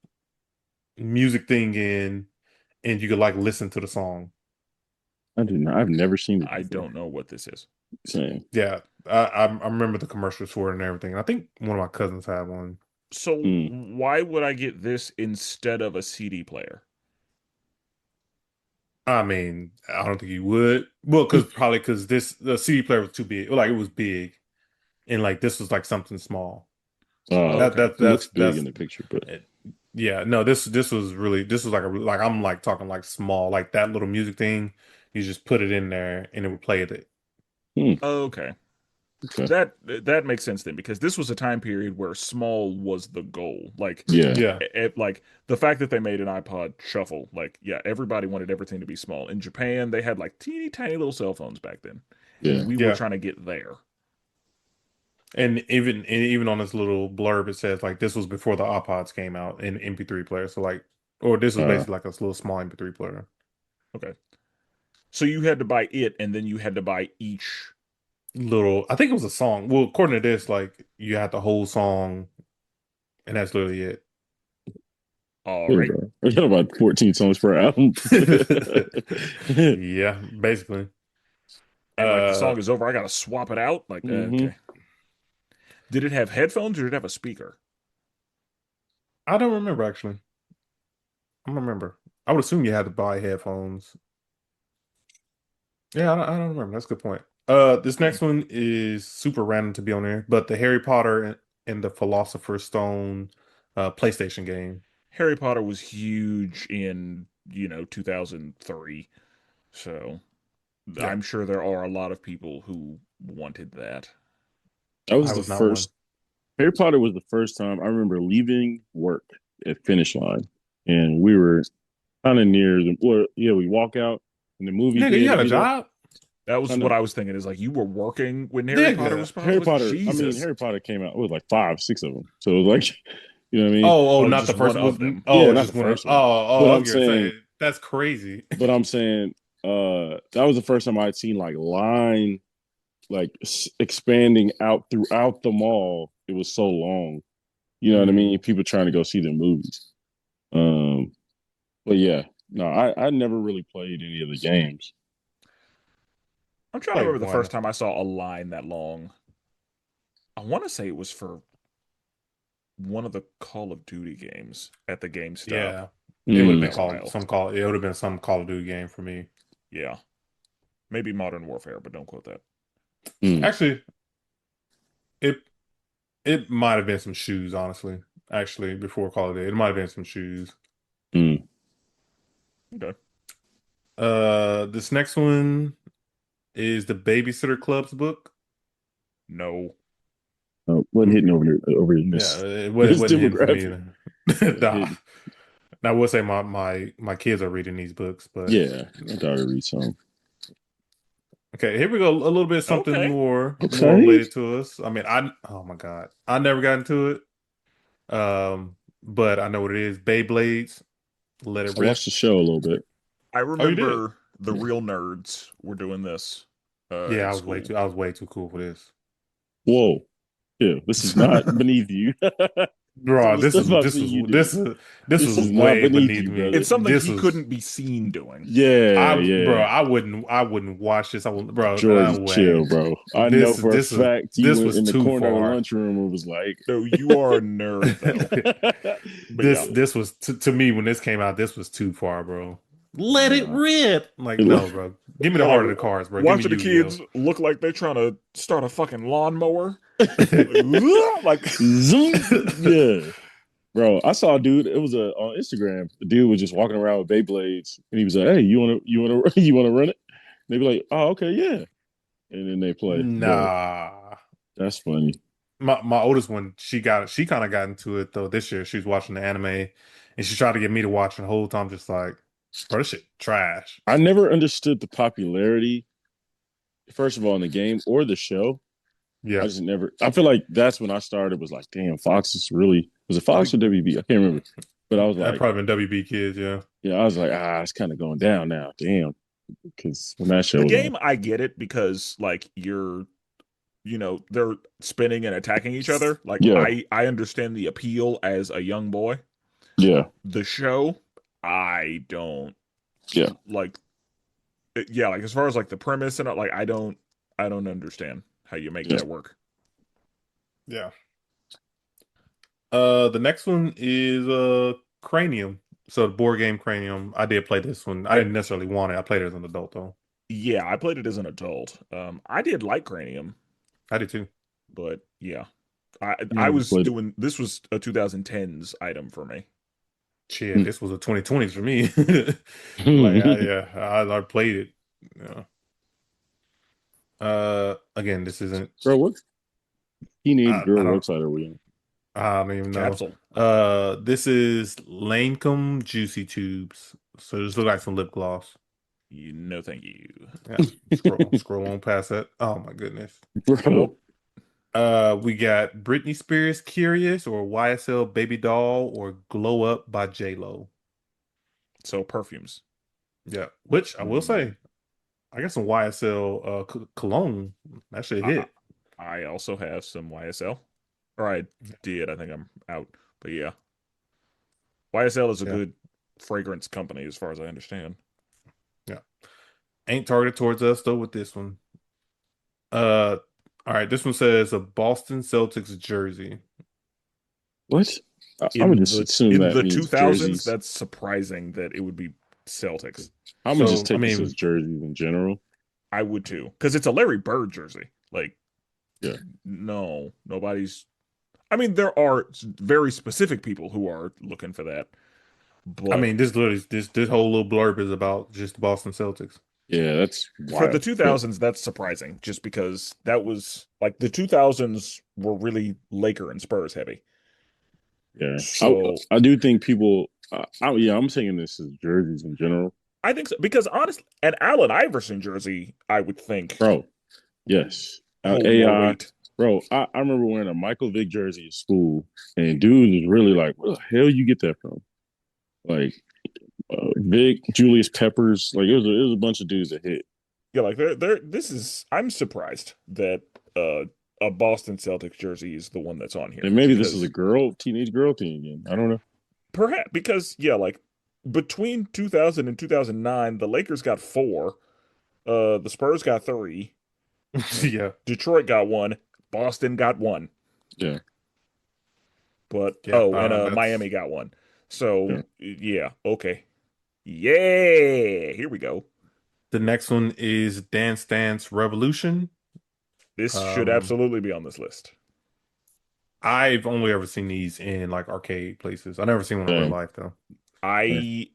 music thing in, and you could like listen to the song. I do not. I've never seen it I before. don't know what this is. Same. Yeah, I remember the commercials for it and everything. I think one of my cousins had one. So Mm. why would I get this instead of a CD player? I mean, I don't think you would. Well, because the CD player was too big. Like it was big, and like this was like something small. That Okay. that It looks big that's in the picture, but yeah. No, this was really this was like I'm like talking like small like that little music thing. You just put it in there and it would play it. hmm. Okay. Okay. That makes sense then because this was a time period where small was the goal. Like Yeah. Yeah, like the fact that they made an iPod shuffle, like yeah, everybody wanted everything to be small. In Japan, they had like teeny tiny little cell phones back then. Yeah. And we were yeah. trying to get there. And even on this little blurb, it says like this was before the iPods came out in MP3 player. So like, or this was Uh, basically like a little small MP3 player. Okay. So you had to buy it and then you had to buy each. Little, I think it was a song. Well, according to this, like you had the whole song, and that's literally it. All yeah, right. bro. I got about 14 songs per album. Yeah, basically. And like the Uh, song is over, I gotta swap it out. Like, hmm. okay. Did it have headphones or did it have a speaker? I don't remember actually. I don't remember. I would assume you had to buy headphones. Yeah, I don't remember. That's a good point. This next one is super random to be on there, but the Harry Potter and the Philosopher's Stone PlayStation game. Harry Potter was huge in, 2003. So Yeah, I'm sure there are a lot of people who wanted that. That was I the was not one. first. Harry Potter was the first time I remember leaving work at finish line, and we were kind of near the. Well, yeah, we walk out in the movie Nigga, you theater. had a Be there. job? That was I what know I was thinking is like you were working when Harry Potter Nigga. was Harry published. Potter. I mean, Jesus. Harry Potter came out. It was like 5, 6 of them. So it was like, you know what I mean? Oh, Oh, not the just one first of one. them. Oh, Yeah, not the just one. first one. Oh, But I I'm was gonna say saying, that's crazy. but I'm saying, that was the first time I'd seen like line, like expanding out throughout the mall. It was so long. You know what I mean? People trying to go see their movies. Um, but yeah, no, I never really played any of the games. I'm trying to Like remember the one. first time I saw a line that long. I want to say it was for one of the Call of Duty games at the GameStop. Yeah, it It's would have Mm. been been a called while. some call. It would have been some Call of Duty game for me. Yeah. Maybe Modern Warfare, but don't quote that. Mm. Actually, it it might have been some shoes. Honestly, actually, before Call of Duty, it might have been some shoes. Mm. Okay. This next one is the Babysitter Club's book. No. Wasn't hitting over in Yeah, this it this wasn't hitting for me demographic. either. Wasn't Nah. hitting. Now, I will say my kids are reading these books, but Yeah, my daughter reads some. okay, here we go. A little bit something Okay. more Okay, related to us. I mean, oh my God, I never got into it. But I know what it is. Beyblades, Let It I watched Rip. the show a little bit. I Oh, you did? remember the Yeah. real nerds were doing this Yeah, in school. I was way too cool for this. Whoa, yeah, this is not beneath you. Some of Bro, the stuff I've seen you do. this This was is not way beneath beneath you, me. brother. It's something This he was couldn't be seen doing. Yeah, bro, yeah. I wouldn't watch this. I would, bro, no George, way. chill, bro. I know for a fact you This went was in the too corner of the far. lunchroom and was like, No, you are a nerd though. But yeah. This was to me when this came out. This was too far, bro. Let it nah. rip. Like no, bro. Give me the Or heart like of the cards, bro. Give me watching the Yu-Gi-Oh. kids look like they're trying to start a fucking lawnmower. Like Zoom. Yeah. Bro, I saw a dude. It was on Instagram. The dude was just walking around with Beyblades, and he was like, "Hey, you wanna run it?" And they be like, "Oh, okay, yeah." And then they play. But Nah. that's funny. My oldest one, she kind of got into it though this year. She was watching the anime and she tried to get me to watch it the whole time, just like, bro, this shit trash. I never understood the popularity. First of all, in the game or the show, I Yeah. just never. I feel like that's when I started. Was like, damn, Fox is really was it I Fox think or WB? I can't remember. But I was that like, probably been WB Kids, yeah. yeah, I was like, it's kind of going down now. Damn, because when that show The was on, game, I get it because like they're spinning and attacking each other. Like yeah, I understand the appeal as a young boy. yeah, The show, I don't yeah, like. Yeah, like as far as like the premise and like I don't understand how you make yeah. that work. Yeah. The next one is Cranium. So the board game Cranium. I did play this one. I I didn't necessarily want it. I played it as an adult though. Yeah, I played it as an adult. I did like Cranium, I did too. but yeah, I Never was played it. doing this was a 2010s item for me. Shit, this was a 2020s for me. I played it. Yeah. Again, this isn't. Bro, what teenage I girl don't. website are we on? I don't even know. Capsule. This is Lanecombe Juicy Tubes. So this looks like some lip gloss. No, thank you. Yeah. Scroll on past that. Oh my goodness. Bro, We got Britney Spears Curious or YSL Baby Doll or Glow Up by J Lo. So perfumes. Yeah. Which I will Mm, say, I got some YSL cologne. That shit I, hit. I also have some YSL, or I did. I think I'm out, but yeah, YSL is a Yeah. good fragrance company as far as I understand. Yeah. Ain't targeted towards us though with this one. Uh, all right. This one says a Boston Celtics jersey. what? I would In just the assume in that the means 2000s, jerseys. that's surprising that it would be Celtics. I'm gonna just So I take this as mean, jerseys in general. I would too, because it's a Larry Bird jersey. Like, Yeah, no, nobody's. I mean, there are very specific people who are looking for that, but this literally this whole little blurb is about just the Boston Celtics. yeah, that's for the wild. But 2000s, that's surprising, just because that was like the 2000s were really Laker and Spurs heavy. yeah, So I do think people. Yeah, I'm saying this as jerseys in general, I think so, because honestly, an Allen Iverson jersey, I would think bro. Yes, hold more AI, weight. bro. I remember wearing a Michael Vick jersey at school, and dude was really like, "Where the hell you get that from?" Like Vic, Julius Peppers, like it was a bunch of dudes that hit. Yeah, like they're this is I'm surprised that uh a Boston Celtics jersey is the one that's on here And maybe this is a because teenage girl thing again. I don't know. perhaps because yeah, like between 2000 and 2009, the Lakers got four, the Spurs got three, Yeah. Detroit got one, Boston got one, Yeah, but Yeah. and That's Miami got one. So yeah. yeah, okay. Yeah, here we go. the next one is Dance Dance Revolution. This should Um, absolutely be on this list. I've only ever seen these in like arcade places. I never seen one in real Dang. life though. I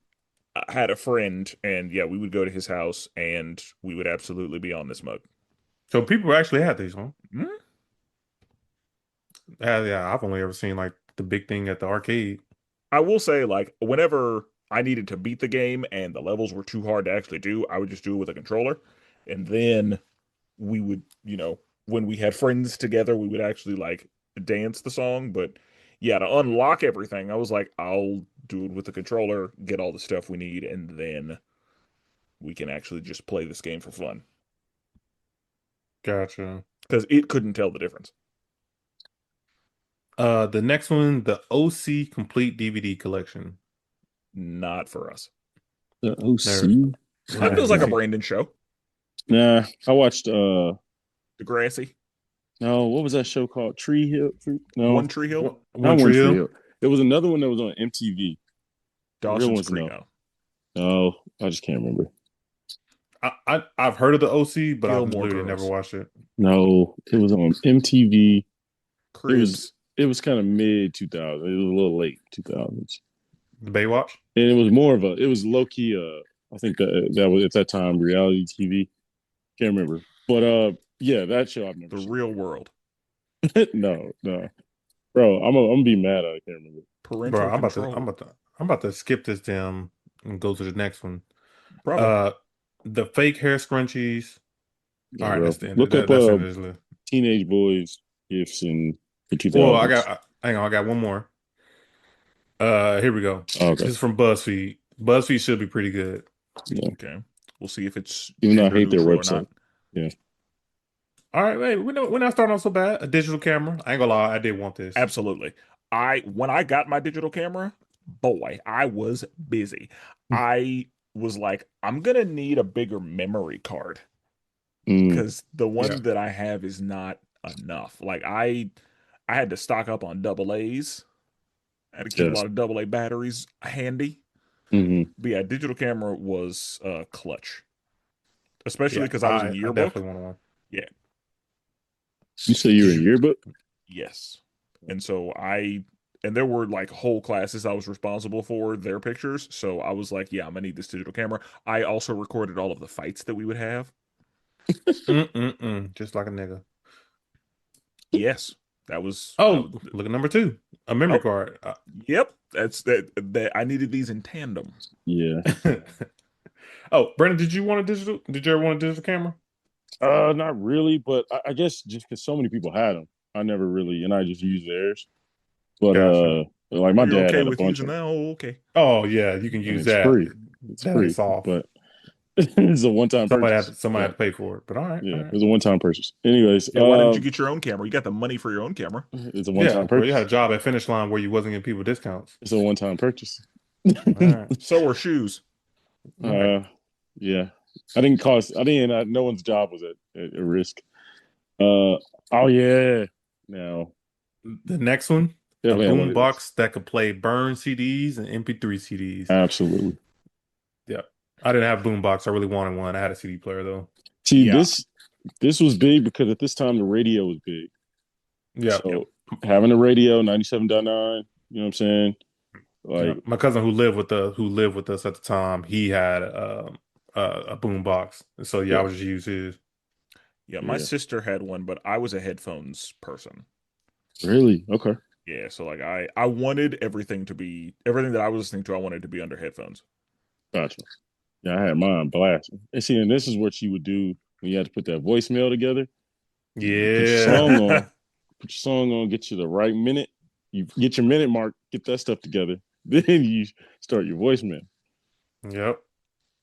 had a friend, and yeah, we would go to his house, and we would absolutely be on this mug. So people actually had these, huh? Hmm? Yeah, I've only ever seen like the big thing at the arcade. I will say, like, whenever I needed to beat the game and the levels were too hard to actually do, I would just do it with a controller, and then we would, when we had friends together, we would actually like dance the song. But yeah, to unlock everything, I was like, I'll do it with the controller, get all the stuff we need, and then we can actually just play this game for fun Gotcha. because it couldn't tell the difference. The next one, the OC Complete DVD Collection. Not for us. The Never, OC. That never feels like a seen. Brandon show. Nah, I watched. Degrassi, No, what was that show called? Tree Hill. No, One Tree Hill, not One One Tree Tree Hill. Hill. There was another one that was on MTV. The real Dawson's ones, Creek. no. No, No, I just can't remember. I've heard of the OC, but I've Gilmore literally never Girls, watched it. No, it was on MTV. It was Cribs. it was kind of mid 2000. It was a little late 2000s, The Baywatch. and it was more of a. It was low key. I think that was at that time reality TV. Can't remember, but yeah, that show I've never The seen. Real World. No, no, bro, I'm gonna be mad. I can't remember. Parental Bro, control. I'm about to skip this damn and go to the next one. Brother. Uh, the fake hair scrunchies. Yeah, All right, bro. that's the end. Look up That's the end of this list. teenage boys gifts in the Well, 2000s. hang on, I got one more. Here we go. Oh, okay. This is from BuzzFeed. BuzzFeed should be pretty good. Yeah. Okay. We'll see if it's Even though I gender hate their neutral or website. not. Yeah. All right, wait, we're not starting off so bad. A digital camera. I ain't gonna lie, I did want this. Absolutely. When I got my digital camera, boy, I was busy. I was like, I'm gonna need a bigger memory card because the one that I have is not enough. Like I had to stock up on double A's. I had to keep a lot of double A batteries handy. Mm-hmm. But yeah, digital camera was clutch, especially because I was in I yearbook. definitely want one. Yeah. You say you were in yearbook? Yes. And so and there were like whole classes I was responsible for their pictures. So I was like, yeah, I'm gonna need this digital camera. I also recorded all of the fights that we would have. Just like a nigga. Yes. That was look at number 2. A memory card. Yep. That's that I needed these in tandem. Yeah. Oh, Brandon, did you ever want a digital camera? Not really, but I guess just because so many people had them, I never really, and I just used theirs. But Gotcha. like my You're dad okay had a with bunch using of that? Oh, okay. Oh yeah, you can use it's that. free. It's that free, is off. but it's a one-time purchase. Somebody had to pay for it, but all right. Yeah, all right. it's a one-time purchase. Anyways, Yeah, why didn't you get your own camera? You got the money for your own camera. it's a Yeah, one-time bro, you purchase. had a job at Finish Line where you wasn't giving people discounts. It's a one-time purchase. All right. So are shoes. Yeah. I didn't cost. I didn't. No one's job was at risk. Oh yeah. Now The next one, a definitely had one boom of box that could play burn CDs and MP3 CDs. these. Absolutely. Yeah, I didn't have boom box. I really wanted one. I had a CD player though. See, this was big because at this time the radio was big. Yeah. So having a radio, 97.9, you know what I'm saying? Like my cousin who lived with us at the time, he had a boom box. So I would just use his. Yeah, my sister had one, but I was a headphones person. Really? Okay. Yeah, so like I wanted everything that I was listening to, I wanted to be under headphones. Gotcha. Yeah, I had mine blasting. And see, and this is what you would do when you had to put that voicemail together. Yeah. Put your song on, get you the right minute. You get your minute mark, get that stuff together. Then you start your voicemail. Yep.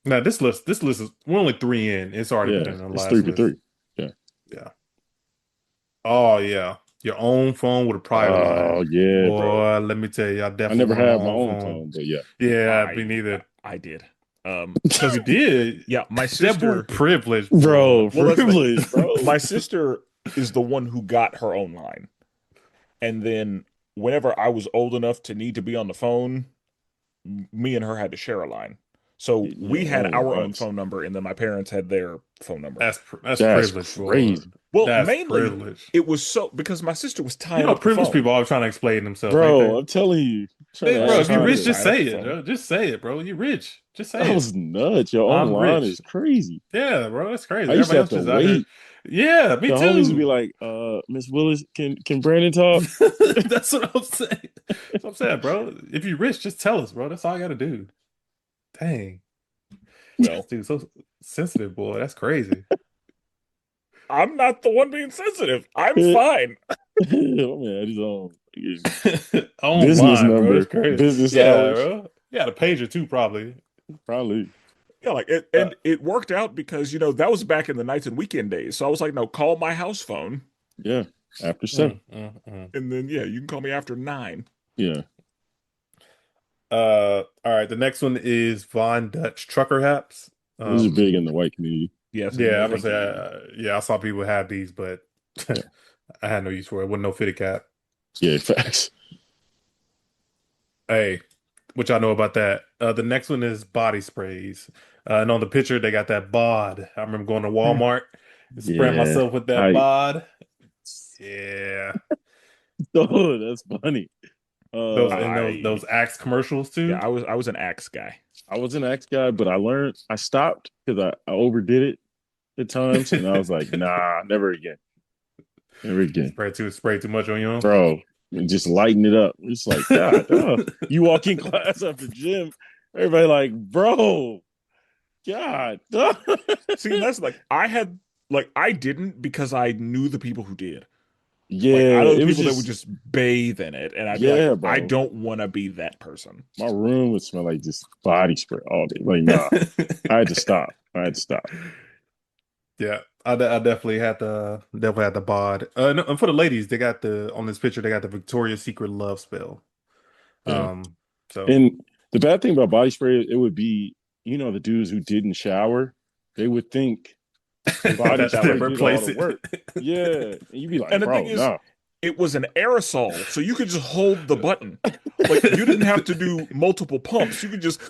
Now this list is we're only 3 in. It's already better than the last 3 for list. 3. Yeah. Yeah. Oh yeah. Your own phone with a private line. Oh yeah, boy, bro. Let me tell you, I definitely I never had my own own phone, but yeah. Yeah, me neither. I did. So you did? Yeah, my sister. That boy privileged, bro. Well, privileged, bro. My sister is the one who got her own line, and then whenever I was old enough to need to be on the phone, me and her had to share a line. So we had our own phone number, and then my parents had their phone number. That's privilege, crazy. Boy. Well, that's mainly privilege. It was so because my sister was tying up privileged the phone. people always trying to explain themselves, bro. I'm telling you, bro. If you're rich, just say it, bro. Just say it, bro. You're rich. Just say it. That was nuts. Your own line is crazy. Yeah, bro. That's crazy. I used to have to wait. Yeah, me too. The homies would be like, Miss Willis, can Brandon talk? That's what I'm saying. That's what I'm saying, bro. If you're rich, just tell us, bro. That's all you got to do. Dang. Well, dude, so sensitive, boy. That's crazy. I'm not the one being sensitive. I'm fine. Oh man, his own business number, bro. It's crazy. Business hours. Bro. Yeah, the pager too, probably. Yeah, like it, and it worked out because that was back in the nights and weekend days. So I was like, no, call my house phone. Yeah, after 7. And then you can call me after 9. Yeah. All right. The next one is Von Dutch trucker hats. These are big in the white community. Yes. Yeah, I was say, I saw people have these, but I had no use for it. It wasn't no fitted cap. Yeah, facts. Hey, what y'all know about that? The next one is body sprays. And on the picture, they got that bod. I remember going to Walmart and spraying myself with that bod. Yeah. Oh, that's funny. Those Uh, and those I Axe commercials yeah, too. I was an axe guy. I was an axe guy, but I stopped because I overdid it at times, and I was like, nah, never again, never again, Spray too much on you. bro. And just lighten it up. It's like, God, you walk in class after gym, everybody like, bro, God, See, and that's like I didn't because I knew the people who did. Like I yeah, know the it was people that would just, just bathe in it, and I'd be like, yeah, I bro. don't want to be that person. My room would smell like just body spray all day. Like, nah, I had to stop. I had to stop. Yeah, I definitely had the bod. No, and for the ladies, they got the on this picture they got the Victoria's Secret love spell. Yeah. Um, so And the bad thing about body spray, it would be, the dudes who didn't shower, they would think body that that spray did all replace the work. it. Yeah. And you'd be like, And the thing bro, is, no. it was an aerosol, so you could just hold the button. Like you didn't have to do multiple pumps. You could just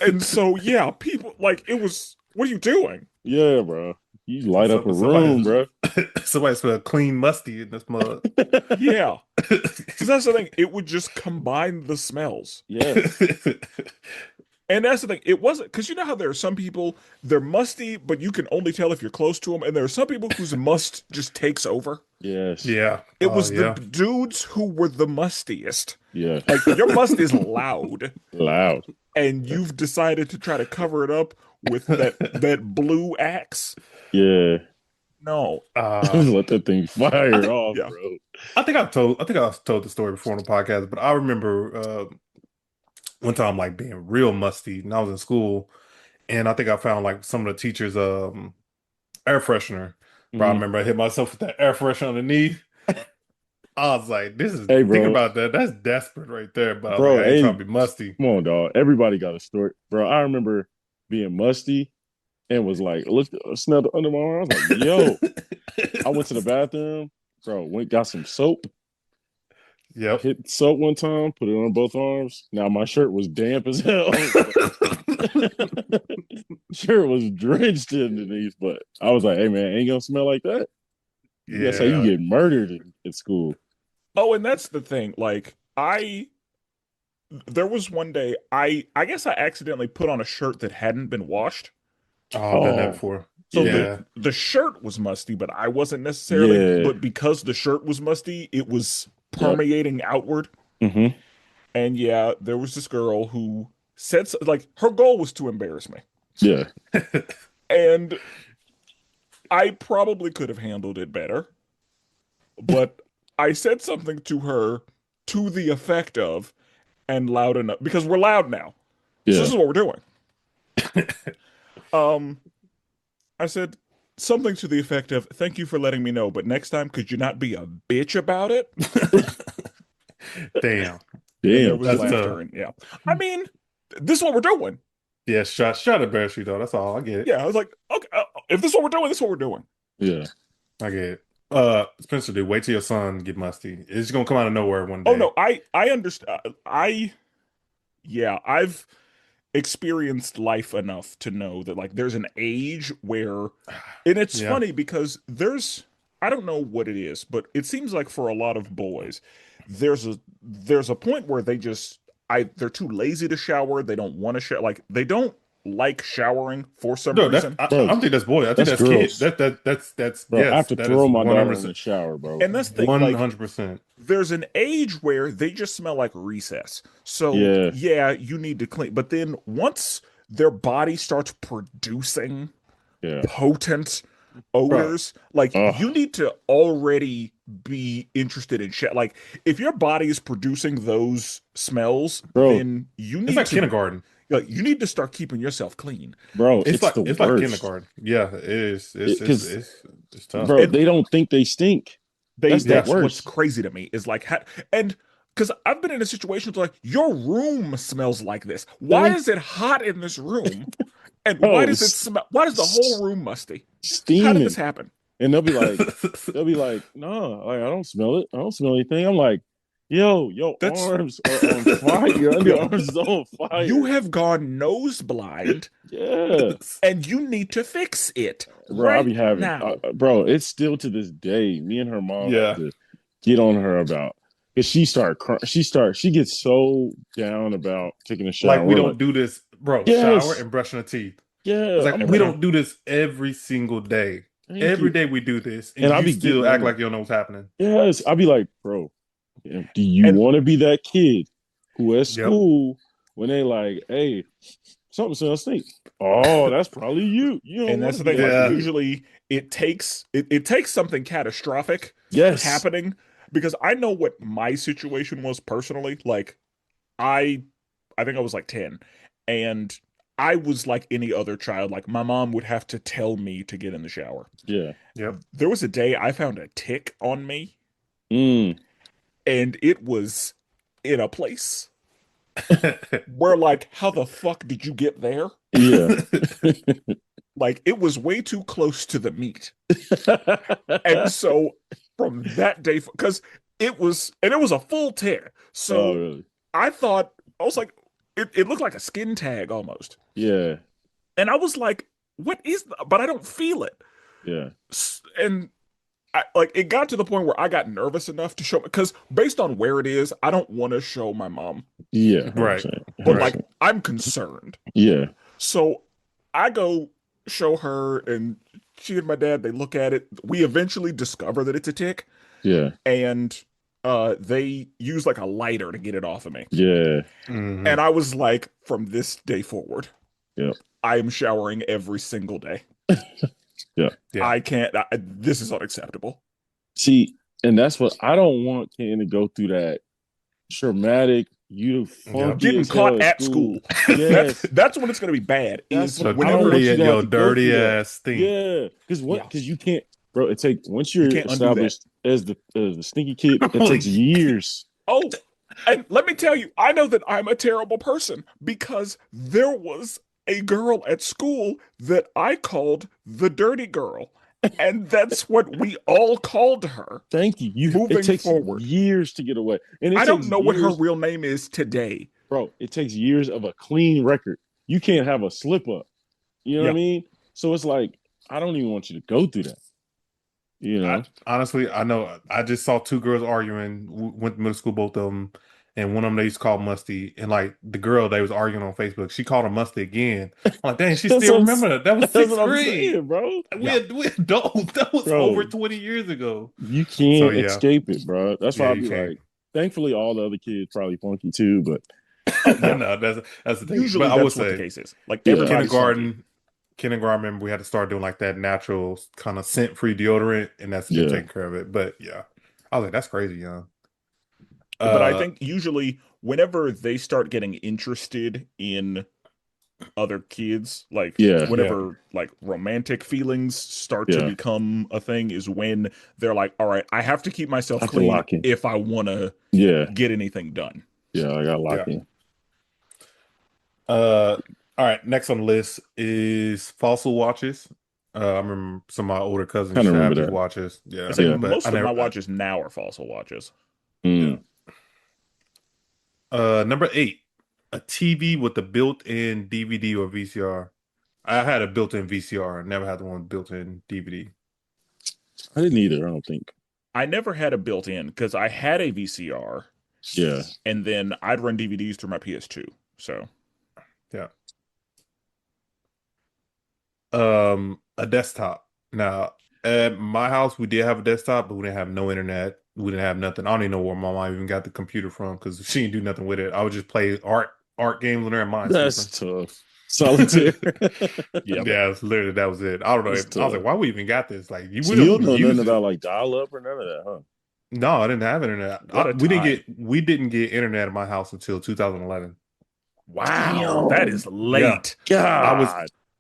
and so yeah, people like it was. What are you doing? Yeah, bro. You light up a room, Somebody bro. somebody smell clean musty in this mug. Yeah, because that's the thing. It would just combine the smells. Yes. And that's the thing. It wasn't because you know how there are some people they're musty, but you can only tell if you're close to them, and there are some people whose must just takes over. Yes. Yeah. It Oh was the yeah. dudes who were the mustiest. Yeah. Like your must is loud, Loud. and you've decided to try to cover it up with that blue axe. Yeah. No, Let that thing fire off, yeah. bro. I think I've told the story before on the podcast, but I remember one time like being real musty and I was in school and I think I found like some of the teachers air freshener. But I Mhm. remember I hit myself with that air freshener underneath. I was like, this is Hey, think bro. about that. That's desperate right there. But I was like, Bro, I ain't trying hey, to be musty. come on, dog. Everybody got a story. Bro, I remember being musty and was like, look, smelled under my arm. I was like, yo, I went to the bathroom, bro, got some soap, Yep. hit soap one time, put it on both arms. Now my shirt was damp as hell. Shirt was drenched underneath, but I was like, hey, man, ain't gonna smell like that. That's how you Yeah. get murdered in school. Oh, and that's the thing. Like there was one day I guess I accidentally put on a shirt that hadn't been washed. Oh, I've done that Oh, before. So yeah. the shirt was musty, but I wasn't necessarily. Yeah. But because the shirt was musty, it was Yep. permeating outward. Mm-hmm. And yeah, there was this girl who said like her goal was to embarrass me, Yeah. and I probably could have handled it better. But I said something to her to the effect of, and loud enough because we're loud now. So Yeah. this is what we're doing. Um, I said something to the effect of, "Thank you for letting me know, but next time could you not be a bitch about it?" Damn. And there Damn. was That's laughter, tough. and yeah, I mean, this is what we're doing. Yeah, shot embarrass you though. That's all. I get it. Yeah, I was like, okay, if this is what we're doing, this is what we're doing. Yeah. I get it. Spencer, dude, wait till your son get musty. It's gonna come out of nowhere one day. Oh no, I understand. Yeah, I've experienced life enough to know that like there's an age where, and it's Yeah. funny because I don't know what it is, but it seems like for a lot of boys, there's a point where they're too lazy to shower. They don't want to shower. Like they don't like showering for some No, reason. I Bro, don't think that's boy. I think that's that's kid. gross. That's Bro, I have yes, to that is throw my one daughter hundred in the percent. shower, bro. And that's the thing, like 100%. there's an age where they just smell like recess. So Yeah. yeah, you need to clean. But then once their body starts producing Yeah. potent Bro, odors, like you Oh, need to already be interested in shit. Like if your body is producing those smells, bro, then you it's need like to kindergarten. like you need to start keeping yourself clean. bro, it's the It's like worst. kindergarten. Yeah, it is. Because, It's tough. bro, And they don't think they stink. That's the Yeah. that's what's worst. crazy to me is like and because I've been in a situation where like your room smells like this. Why Don't, is it hot in this room? And why bro, does it smell? Why is the whole room musty? How did this steaming. happen? And they'll be like, no, like, I don't smell it. I don't smell anything. I'm like, Your arms are on fire. Your underarms is on fire. You have gone nose blind. Yeah. And you need to fix it Bro, I'll be having now. bro, it's still to this day. Me and her mom Yeah. have to get on her about because she gets so down about taking a shower. Like we don't do this, bro. Yes. Shower and brushing the teeth. Yeah. It's like we don't do this every single day. Every day we do this, and I'll you be still act like you don't know what's happening. Yes. I'll be like, bro, do you want to be that kid who at school when they like, hey, something's gonna stink? Oh, that's probably you. And that's the thing. Like, usually it takes something catastrophic happening, because I know what my situation was personally. Like I think I was like 10, and I was like any other child. Like my mom would have to tell me to get in the shower. Yeah. Yep. There was a day I found a tick on me. And it was in a place where, like, how the fuck did you get there? Yeah. Like, it was way too close to the meat. And so from that day, because it was a full tear. So really? I was like, it looked like a skin tag almost. Yeah. And I was like, what is that? But I don't feel it. Yeah. And it got to the point where I got nervous enough to show, because based on where it is, I don't want to show my mom. Yeah. Right. But like, I'm concerned. Yeah. So I go show her, and she and my dad, they look at it. We eventually discover that it's a tick. Yeah. And they use like a lighter to get it off of me. Yeah. Mm-hmm. And I was like, from this day forward, yep, I am showering every single day. Yeah. I can't. This is unacceptable. See, and that's what I don't want Ken to go through, that traumatic, getting caught at school. Yes. that's when it's going to be bad. That's whenever your dirty ass thing. Yeah, because you can't, bro. It takes, once you're established as the stinky kid, it takes years. Oh, and let me tell you, I know that I'm a terrible person, because there was a girl at school that I called the dirty girl, and that's what we all called her. Thank you. It takes forward years to get away, and I don't know what her real name is today, bro. It takes years of a clean record. You can't have a slip up. You know what I mean? So it's like, I don't even want you to go through that. You know, honestly, I know. I just saw two girls arguing. Went to middle school, both of them. And one of them they used to call Musty, and like the girl they was arguing on Facebook, she called her Musty again. I'm like, dang, she still remember that. That was sixth grade, bro. We adults. That was over 20 years ago. You can't escape it, bro. That's why I'd be like, thankfully, all the other kids probably funky too, but no, that's the thing. Usually, but that's I would what say the case is. Like kindergarten, remember we had to start doing like that natural kind of scent-free deodorant, and that's just taking care of it. But yeah, I was like, that's crazy, young. But I think usually whenever they start getting interested in other kids, like whenever like romantic feelings start to become a thing, is when they're like, all right, I have to keep myself clean if I want to get anything done. Yeah, I got locked in. All right, next on the list is fossil watches. I remember some of my older cousins used to have these watches. Yeah, most of my watches now are fossil watches. Yeah. Number 8, a TV with a built-in DVD or VCR. I had a built-in VCR. I never had the one built-in DVD. I didn't either, I don't think. I never had a built-in because I had a VCR. Yeah. And then I'd run DVDs through my PS2. So. Yeah. A desktop. Now, at my house, we did have a desktop, but we didn't have no internet. We didn't have nothing. I don't even know where my mom even got the computer from, because she didn't do nothing with it. I would just play art games on there in mine. That's tough. Solitaire. Yeah, literally that was it. I don't know. I was like, why we even got this? Like, you don't know nothing about like dial-up or none of that, huh? No, I didn't have internet. We didn't get internet in my house until 2011. Wow, that is late. Yeah.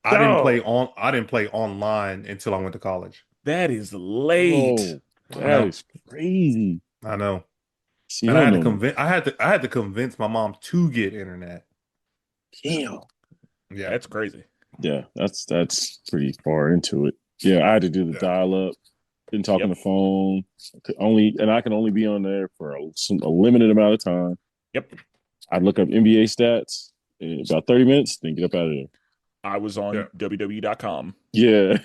I didn't play online until I went to college. That is late. That is crazy. I know. And I had to convince my mom to get internet. Damn. Yeah, that's crazy. Yeah, that's pretty far into it. Yeah, I had to do the dial-up. Didn't talk on Yep. the phone. I can only be on there for a limited amount of time. Yep. I'd look up NBA stats in about 30 minutes, then get up out of there. I was Yeah. on WWE.com Yeah.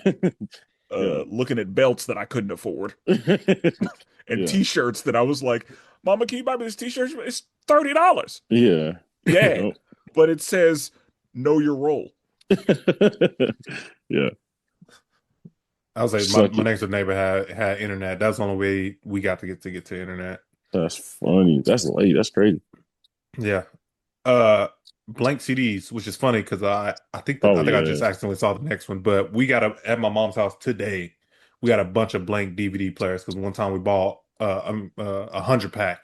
Yeah. looking at belts that I couldn't afford and Yeah. t-shirts that I was like, Mama, can you buy me this t-shirt? It's $30. Yeah. Yeah. But it says know your role. Yeah. I was like, Suck my it. next door neighbor had internet. That's the only way we got to get to internet. That's funny. That's late. That's crazy. Yeah. Blank CDs, which is funny because Oh I think I yeah. just accidentally saw the next one, but we got at my mom's house today. We got a bunch of blank DVD players because one time we bought 100 pack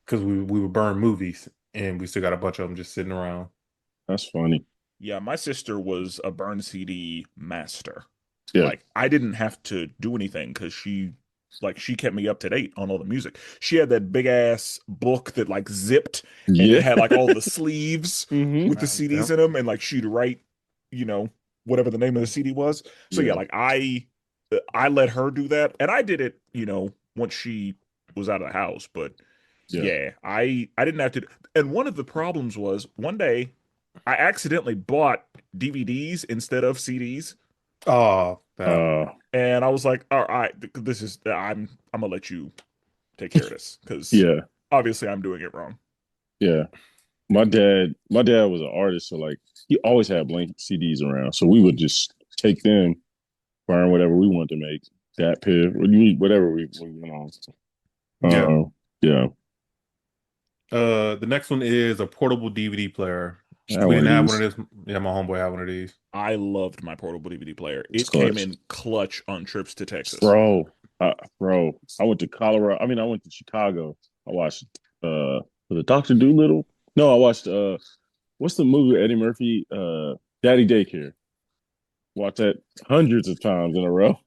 because we would burn movies and we still got a bunch of them just sitting around. That's funny. Yeah, my sister was a burn CD master. Yeah. Like I didn't have to do anything because she kept me up to date on all the music. She had that big ass book that like zipped and it Yeah. had like all the sleeves Hmm. with the CDs in them and like she'd write, you know, whatever the name of the CD was. So yeah, Yeah. like I let her do that and I did it, once she was out of the house, but Yeah. yeah, I didn't have to. And one of the problems was one day I accidentally bought DVDs instead of CDs. Oh, yeah. And I was like, all right, this is I'm gonna let you take care of this because Yeah. obviously I'm doing it wrong. Yeah. My dad was an artist, so like he always had blank CDs around. So we would just take them, burn whatever we wanted to make, that piff, whatever we went on. Yeah. Yeah. The next one is a portable DVD player. I had We one didn't of have one these. of this. Yeah, my homeboy had one of these. I loved my portable DVD player. It's It came clutch. in clutch on trips to Texas. Bro, I went to Colorado. I mean, I went to Chicago. I watched was it Dr. Doolittle? No, I watched what's the movie with Eddie Murphy? Daddy Daycare. Watched that hundreds of times in a row.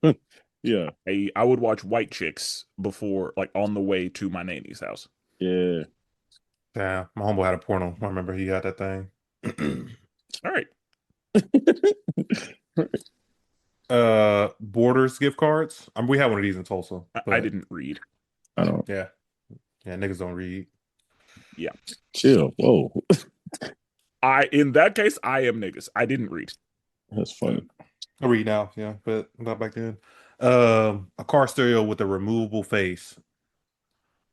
Yeah. I would watch White Chicks before, like on the way to my nanny's house. Yeah. Yeah, my homeboy had a porno. I remember he had that thing. All right. Borders gift cards. We had one of these in Tulsa. I didn't read. I don't Yeah, niggas don't read. Yeah. chill. Whoa. In that case, I am niggas. I didn't read. That's funny. I read now, yeah, but not back then. A car stereo with a removable face.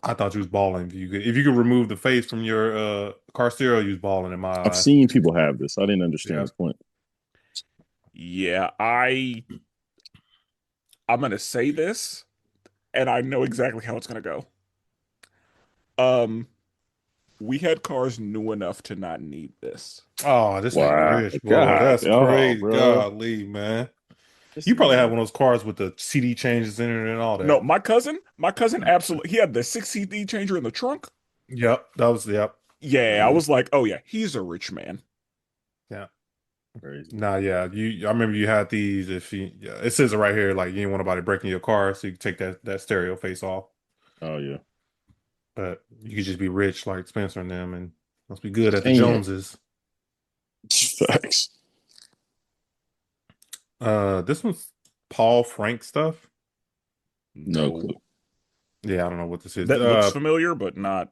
I thought you was balling. If you could remove the face from your car stereo, you was balling in my I've eyes. seen people have this. I didn't understand Yeah. his point. Yeah, I'm gonna say this, and I know exactly how it's gonna go. We had cars new enough to not need this. Oh, this ain't Wow. rich, bro. God. That's Oh, crazy. bro. Golly, man. You probably have one of those cars with the CD changes in it and all that. No, my cousin absolutely, he had the 6 CD changer in the trunk. Yep, yep. Yeah, I was like, oh yeah, he's a rich man. Yeah. Crazy. Nah, yeah. I remember you had these. It says it right here, like you didn't want nobody breaking your car, so you could take that stereo face off. Oh yeah. But you could just be rich like Spenser and them, and must be good at the Dang it. Joneses. Facts. This one's Paul Frank stuff. No clue. Yeah, I don't know what this is. That looks familiar, but not.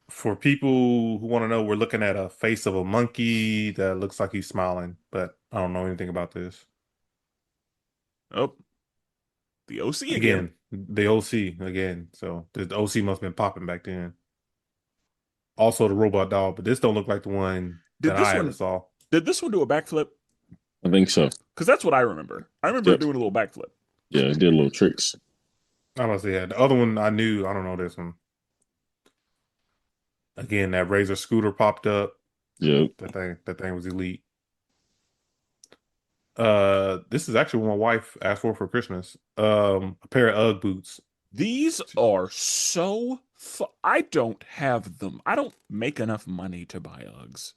For people who want to know, we're looking at a face of a monkey that looks like he's smiling, but I don't know anything about this. Oh, the OC Again, the OC again. So the OC must have been popping back then. Also the robot doll, but this don't look like the one that I ever saw. Did this one do a backflip? I think so. Because that's what I remember. I remember it doing a little backflip. Yeah, it did little tricks. I must say, yeah. The other one I knew. I don't know this one. Again, that Razor scooter popped up. Yep. That thing was elite. This is actually what my wife asked for Christmas. A pair of UGG boots. These are so I don't have them. I don't make enough money to buy Uggs.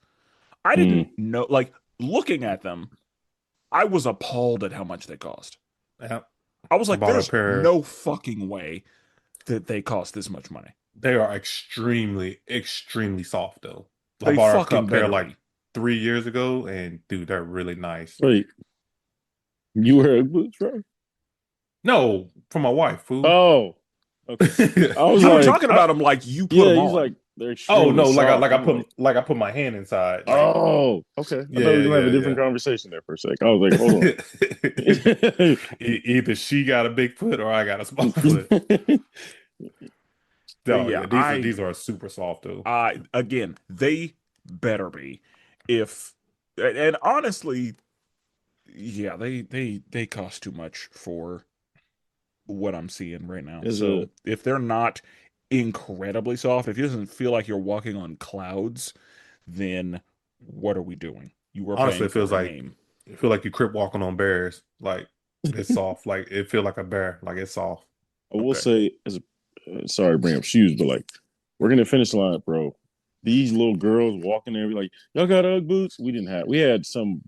I didn't know, like, looking at them, I was appalled at how much they cost. Yeah. I was like, there's no fucking way that they cost this much money. They are extremely, extremely soft, though. They I bought fucking a pair like 3 years ago, and dude, they're really nice. Wait, you wear boots, bro? No, for my wife, fool. Oh, okay. I was You were like, talking about them like you put yeah, them he's on. like they're Oh extremely no, soft. I'm like, like I put my hand inside. Like oh, okay. I thought we yeah, were gonna have a yeah, different conversation there for a sec. I was like, hold yeah. on. Either she got a big foot or I got a small foot. But No, yeah, yeah, these are super soft though. again, they better be. If and honestly, yeah, they cost too much for what I'm seeing right now. Is So it? if they're not incredibly soft, if it doesn't feel like you're walking on clouds, then what are we doing? You are Honestly, paying it feels for a like game. it feel like you crip walking on bears. Like it's soft. Like it feel like a bear. Like it's soft. I will Okay. say, as sorry to bring up shoes, but like we're gonna finish the line, bro. These little girls walking there, be like, y'all got UGG boots? We didn't have. We had some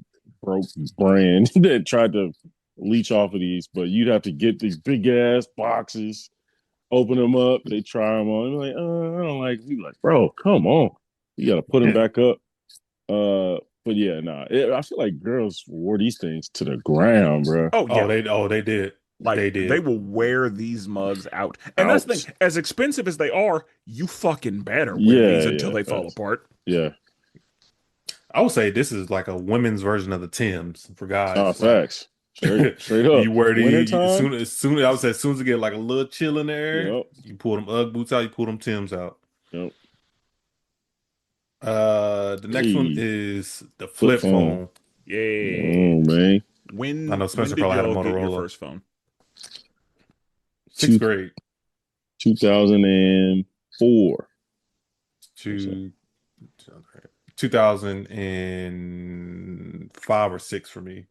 broke brand that tried to leech off of these, but you'd have to get these big ass boxes, open them up, they try them on. Like, I don't like. We like, bro, come on, you got to put them back up. But yeah, nah, I feel like girls wore these things to the ground, bro. Oh yeah, Oh they did. like They they did. will wear these mugs out. And that's the Out. thing, as expensive as they are, you fucking better wear these Yeah, until yeah, they fall fast. apart. Yeah. I would say this is like a women's version of the Tims for guys. Like Facts. Straight up. you wear Wintertime. as soon I would say as soon as it get like a little chill in there, Yep. you pull them UGG boots out, you pull them Tims out. Yep. The next one Hey, is the flip flip phone. phone. Yay. Oh man. I know When Spencer did probably had a y'all get your Motorola. first phone? Sixth Two, grade 2004. to 2005 or six for me.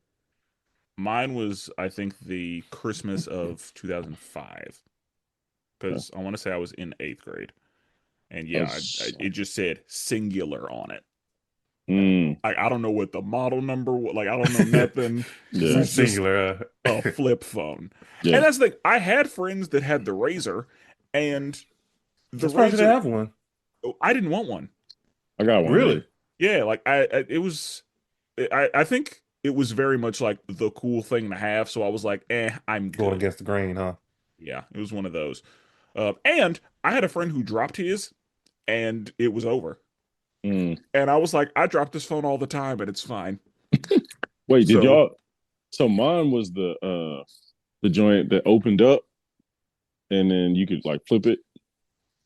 Mine was, I think, the Christmas of 2005, Okay. because I want to say I was in eighth grade. And I yeah, was, it just said singular on it. mm, I don't know what the model number was. Like, I don't know nothing. It yeah. was just Singular. a flip phone. And Yeah. that's the thing. I had friends that had the Razor, and the I'm surprised you didn't Razor, have one. I didn't want one. I got one, man. Really? Yeah, like it was, I think it was very much like the cool thing to have. So I was like, I'm Going good. against the grain, huh? Yeah, it was one of those. And I had a friend who dropped his, and it was over. Mm. And I was like, I drop this phone all the time, and it's fine. Wait, did So y'all? So mine was the joint that opened up and then you could like flip it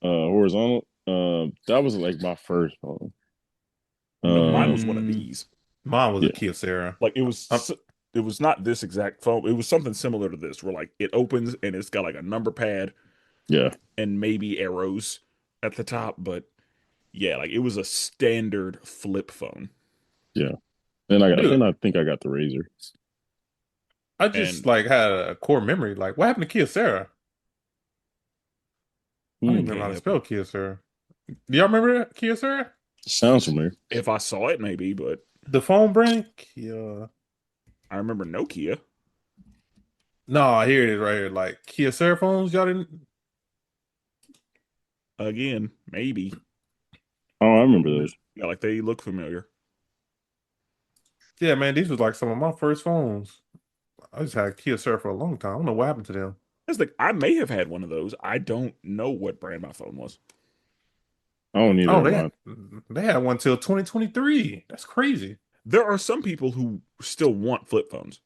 horizontal. That was like my first phone. No, mine was one of mm, these. mine was a Yeah. Kyocera. Like Um, it was not this exact phone. It was something similar to this, where like it opens and it's got like a number pad Yeah. and maybe arrows at the top, but yeah, like it was a standard flip phone. Yeah. And I got dude, then I think I got the razor. I just And like had a core memory. Like, what happened to Kyocera? I don't even remember Hmm. how can't to help you. spell Kyocera. Do y'all remember Kyocera? Sounds familiar. If I saw it, maybe, but The phone brand? Kia. I remember Nokia. No, here it is right here. Like Kyocera phones, y'all didn't. Again, maybe. Oh, I remember those. Yeah, like they look familiar. Yeah, man, these was like some of my first phones. I just had Kyocera for a long time. I don't know what happened to them. That's like I may have had one of those. I don't know what brand my phone was. I don't need Oh, that mine. they had one till 2023. That's crazy. There are some people who still want flip phones.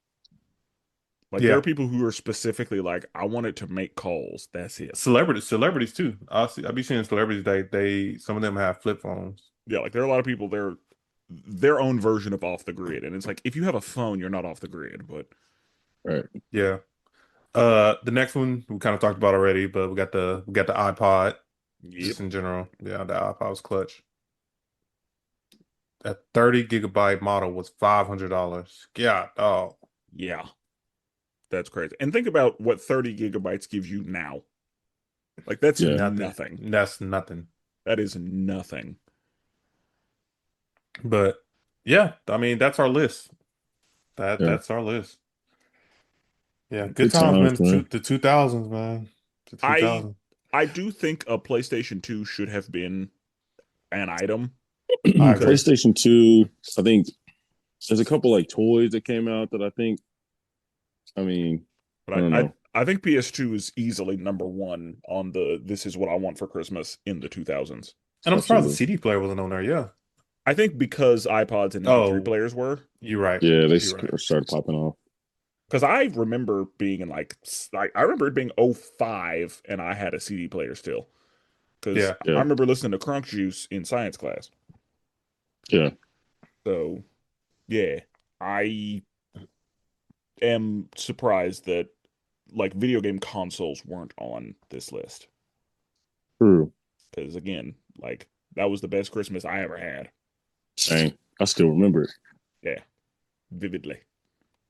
Like there are Yeah, people who are specifically like, I want it to make calls. That's it. celebrities too. I be seeing celebrities. Some of them have flip phones. Yeah, like there are a lot of people they're their own version of off the grid. And it's like if you have a phone, you're not off the grid. But Right. Yeah. The next one we kind of talked about already, but we got the iPod. yep. Just in general, yeah, the iPod was clutch. That 30 GB model was $500. Yeah, oh Yeah. That's crazy. And think about what 30 gigabytes gives you now. Like that's Yeah. nothing. nothing. That's nothing. That is nothing. But yeah, I mean that's our list. Yeah. That's our list. Yeah, good Good times, times, man. man. The 2000s, man. The I 2000s. I do think a PlayStation 2 should have been an item I agree. because PlayStation 2, I think there's a couple like toys that came out that I think, I mean, I but don't know. I think PS2 is easily number one on the this is what I want for Christmas in the 2000s. And I'm surprised the Absolutely. CD player wasn't on there. Yeah. I think because iPods and MP3 Oh, players were, you're right. Yeah, they You're right. started popping off. because I remember being in like I remember it being '05 and I had a CD player still. Because Yeah. I Yeah, remember listening to Crunk Juice in science class. yeah. So yeah, I am surprised that like video game consoles weren't on this list. True. Because again, like that was the best Christmas I ever had. Dang, I still remember it. Yeah, vividly.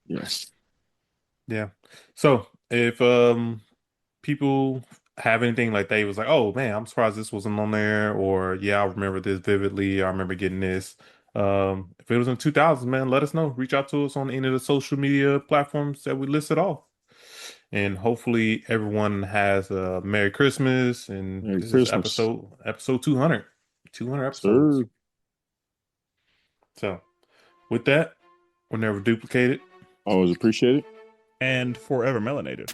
Yes. Yeah. So if people have anything like they was like, oh man, I'm surprised this wasn't on there, or yeah, I remember this vividly, I remember getting this. If it was in 2000s, man, let us know. Reach out to us on any of the social media platforms that we listed off. And hopefully everyone has a Merry Christmas. And Merry this is Christmas, episode 200. 200 episodes. sir. So with that, we'll never duplicate it. Always appreciate it. And forever melanated.